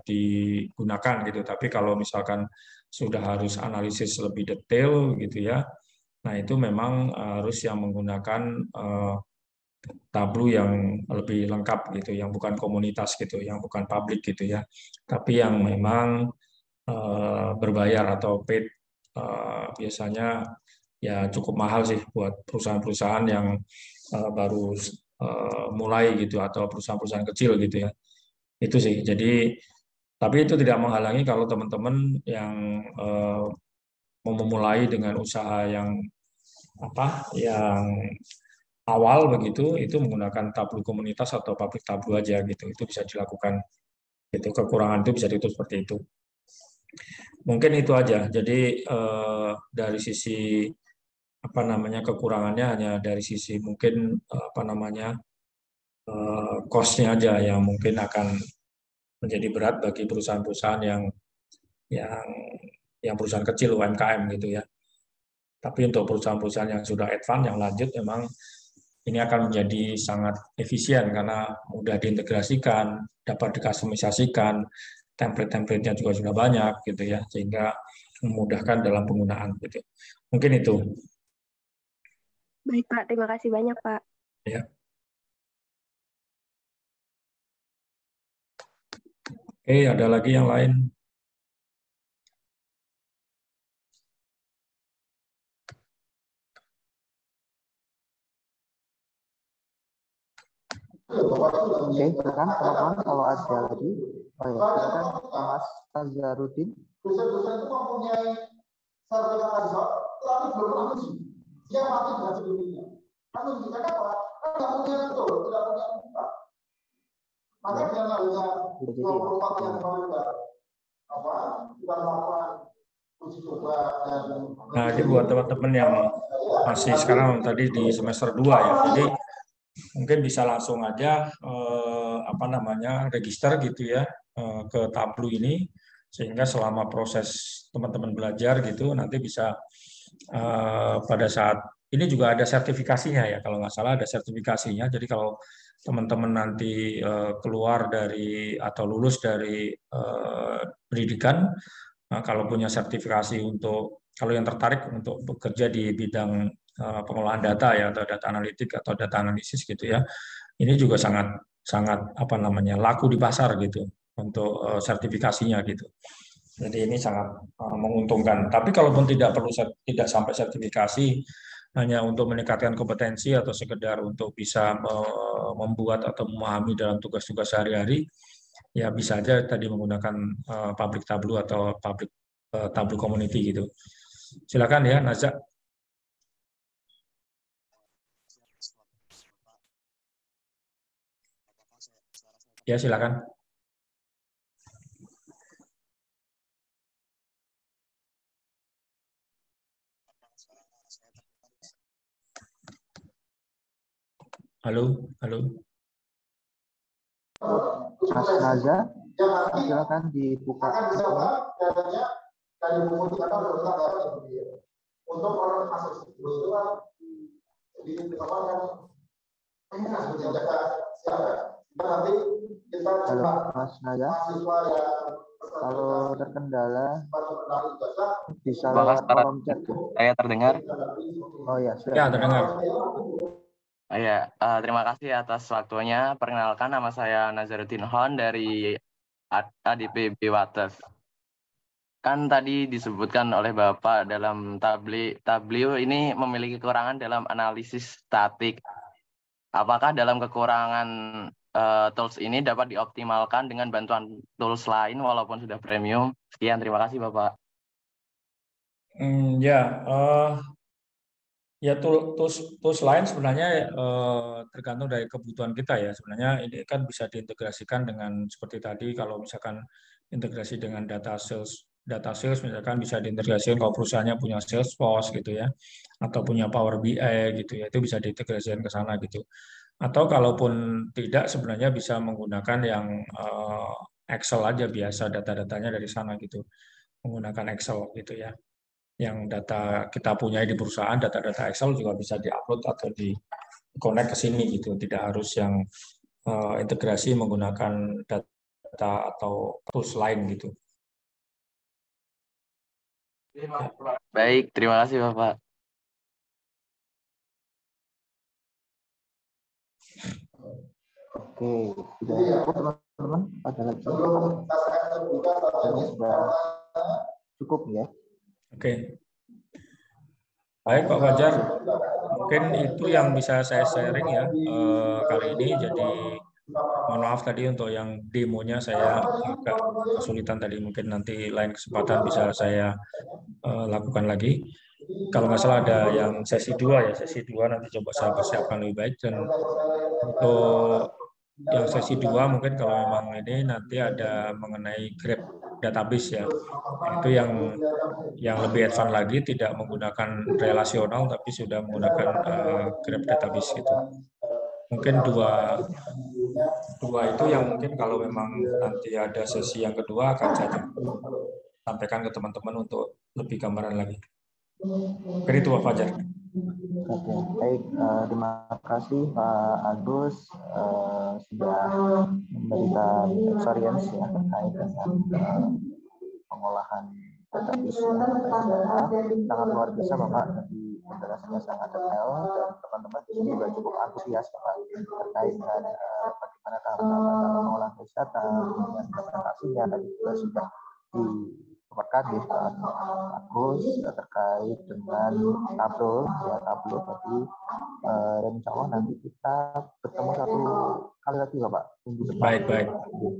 Speaker 3: digunakan gitu. Tapi kalau misalkan sudah harus analisis lebih detail gitu ya, nah itu memang harus yang menggunakan Tableau yang lebih lengkap gitu, yang bukan komunitas gitu, yang bukan publik gitu ya, tapi yang memang berbayar atau paid, biasanya ya cukup mahal sih buat perusahaan-perusahaan yang baru mulai gitu atau perusahaan-perusahaan kecil gitu ya. Itu sih. Jadi tapi itu tidak menghalangi kalau teman-teman yang mau memulai dengan usaha yang yang awal begitu, itu menggunakan tablu komunitas atau pabrik tablu aja gitu. Itu bisa dilakukan. Itu kekurangan itu bisa ditutup seperti itu. Mungkin itu aja. Jadi dari sisi kekurangannya hanya dari sisi mungkin cost-nya aja yang mungkin akan menjadi berat bagi perusahaan-perusahaan yang perusahaan kecil UMKM gitu ya. Tapi untuk perusahaan-perusahaan yang sudah advance, yang lanjut, memang ini akan menjadi sangat efisien karena mudah diintegrasikan, dapat dikustomisasikan, template-templatenya juga sudah banyak gitu ya, sehingga memudahkan dalam penggunaan gitu. Mungkin itu.
Speaker 9: Baik Pak, terima kasih banyak Pak.
Speaker 3: Ya. Oke, ada lagi yang lain?
Speaker 1: Oke, silakan teman-teman kalau ada lagi. Oh ya, silakan Mas Azharuddin.
Speaker 8: Dosen-dosen itu mempunyai sertifikat tapi belum uji. Dia mati dengan sebelumnya. Kan menunjukkan apa? Kan tidak punya betul, tidak punya buka. Maka dia hanya 24 yang kemarin kita melakukan uji coba dan.
Speaker 3: Nah, ini buat teman-teman yang masih sekarang tadi di semester 2 ya. Jadi mungkin bisa langsung aja register gitu ya ke Tablu ini, sehingga selama proses teman-teman belajar gitu nanti bisa pada saat ini juga ada sertifikasinya ya, kalau nggak salah ada sertifikasinya. Jadi kalau teman-teman nanti keluar dari atau lulus dari pendidikan, kalau punya sertifikasi kalau yang tertarik untuk bekerja di bidang pengolahan data ya, atau data analitik atau data analisis gitu ya, ini juga sangat laku di pasar gitu untuk sertifikasinya gitu. Jadi ini sangat menguntungkan. Tapi kalaupun tidak sampai sertifikasi, hanya untuk meningkatkan kompetensi atau sekedar untuk bisa membuat atau memahami dalam tugas-tugas sehari-hari, ya bisa aja tadi menggunakan public tableau atau public tableau community gitu. Silakan ya, Naza. Ya, silakan. Halo.
Speaker 1: Mas Naza, silakan dibuka.
Speaker 8: Dari memutihkan untuk orang asal itu kan sedikit ini kan menjaga siapa nanti kita
Speaker 1: halo Mas Naza, kalau terkendala bisa lewat kolom chat.
Speaker 10: Saya terdengar?
Speaker 1: Oh ya, sudah.
Speaker 3: Ya, terdengar.
Speaker 10: Ya, terima kasih atas waktunya. Perkenalkan, nama saya Nazarudin Hon dari ADPB Wates. Kan tadi disebutkan oleh Bapak dalam Tableau ini memiliki kekurangan dalam analisis statik. Apakah dalam kekurangan tools ini dapat dioptimalkan dengan bantuan tools lain walaupun sudah premium? Sekian, terima kasih Bapak.
Speaker 3: Ya, tools lain sebenarnya tergantung dari kebutuhan kita ya. Sebenarnya ini kan bisa diintegrasikan dengan seperti tadi, kalau misalkan integrasi dengan data sales misalkan bisa diintegrasikan kalau perusahaannya punya Salesforce gitu ya, atau punya Power BI gitu ya, itu bisa diintegrasikan ke sana gitu. Atau kalaupun tidak, sebenarnya bisa menggunakan yang Excel aja biasa, data-datanya dari sana gitu, menggunakan Excel gitu ya. Yang data kita punya di perusahaan, data-data Excel juga bisa di-upload atau di-connect ke sini gitu, tidak harus yang integrasi menggunakan data atau tools lain gitu.
Speaker 10: Baik, terima kasih Bapak.
Speaker 1: Oke, sudah cukup teman-teman. Ada lagi? Ini sudah cukup ya.
Speaker 3: Oke. Baik Pak Fajar, mungkin itu yang bisa saya sharing ya kali ini. Jadi mohon maaf tadi untuk yang demonya saya agak kesulitan tadi. Mungkin nanti lain kesempatan bisa saya lakukan lagi. Kalau nggak salah ada yang sesi 2 ya, sesi 2 nanti coba saya persiapkan lebih baik. Dan untuk yang sesi 2 mungkin kalau memang ini nanti ada mengenai grab database ya, itu yang lebih advance lagi, tidak menggunakan relasional tapi sudah menggunakan grab database gitu. Mungkin dua itu yang mungkin kalau memang nanti ada sesi yang kedua akan saya sampaikan ke teman-teman untuk lebih gambaran lagi. Mungkin itu Pak Fajar.
Speaker 1: Oke, baik. Terima kasih Pak Agus sudah memberikan experience ya terkait dengan pengolahan database. Sangat luar biasa Bapak, jadi penjelasannya sangat detail dan teman-teman di sini juga cukup antusias Bapak terkait dengan bagaimana tahapan pengolahan data, kemudian implementasinya tadi juga sudah dipaparkan di Pak Agus terkait dengan tabel tadi, dan insya Allah nanti kita bertemu satu kali lagi Bapak minggu depan.
Speaker 3: Baik.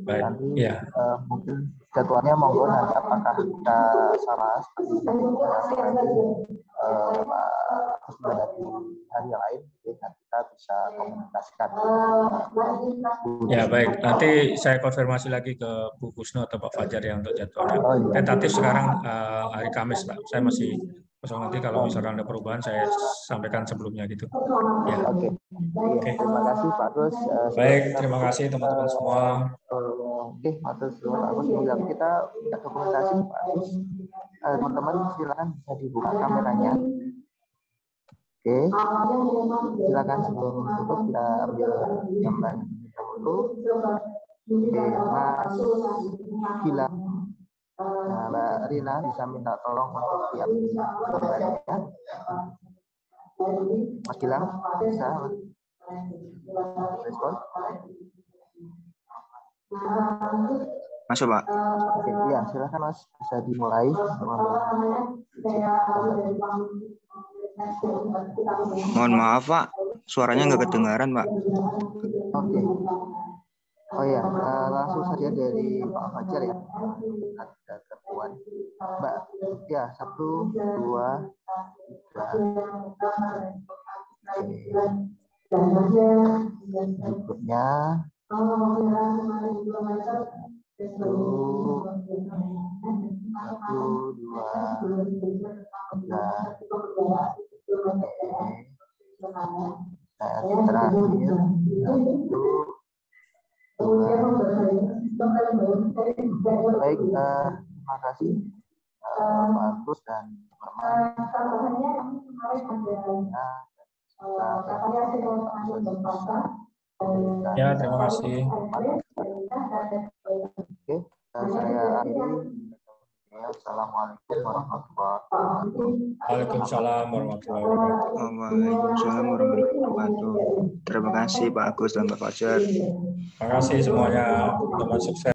Speaker 1: Nanti
Speaker 3: ya.
Speaker 1: Mungkin jadwalnya monggo nanti apakah kita salah seperti Pak sudah dari hari yang lain, jadi nanti kita bisa komunikasikan.
Speaker 3: Ya baik, nanti saya konfirmasi lagi ke Bu Kusno atau Pak Fajar ya untuk jadwalnya. Tentatif sekarang hari Kamis Pak. Saya masih kosong, nanti kalau misalkan ada perubahan saya sampaikan sebelumnya gitu. Ya. Oke.
Speaker 1: Terima kasih Pak Agus.
Speaker 3: Baik, terima kasih teman-teman semua.
Speaker 1: Oke, atas Pak Agus, kita dokumentasi Pak Agus. Teman-teman silakan bisa dibuka kameranya. Oke, silakan sebelum tutup kita ambil gambar dahulu. Oke, Mas Gilang. Nah, Mbak Rina bisa minta tolong untuk siap gambarnya. Mas Gilang bisa respon?
Speaker 2: Masuk Pak.
Speaker 1: Oke, ya silakan Mas, bisa dimulai.
Speaker 2: Mohon maaf Pak, suaranya nggak kedengaran Pak.
Speaker 1: Oke. Oh ya, langsung saja dari Pak Fajar ya. Ada gangguan. Mbak, ya 1, 2, 3. Berikutnya. 1, 2, 3. Terakhir. 1, 2. Baik, terima kasih Pak Agus dan
Speaker 3: Ya, terima kasih.
Speaker 1: Oke, saya akhiri. Assalamualaikum warahmatullahi wabarakatuh.
Speaker 3: Waalaikumsalam warahmatullahi wabarakatuh.
Speaker 2: Waalaikumsalam warahmatullahi wabarakatuh. Terima kasih Pak Agus dan Pak Fajar.
Speaker 3: Terima kasih semuanya, teman-teman, sukses.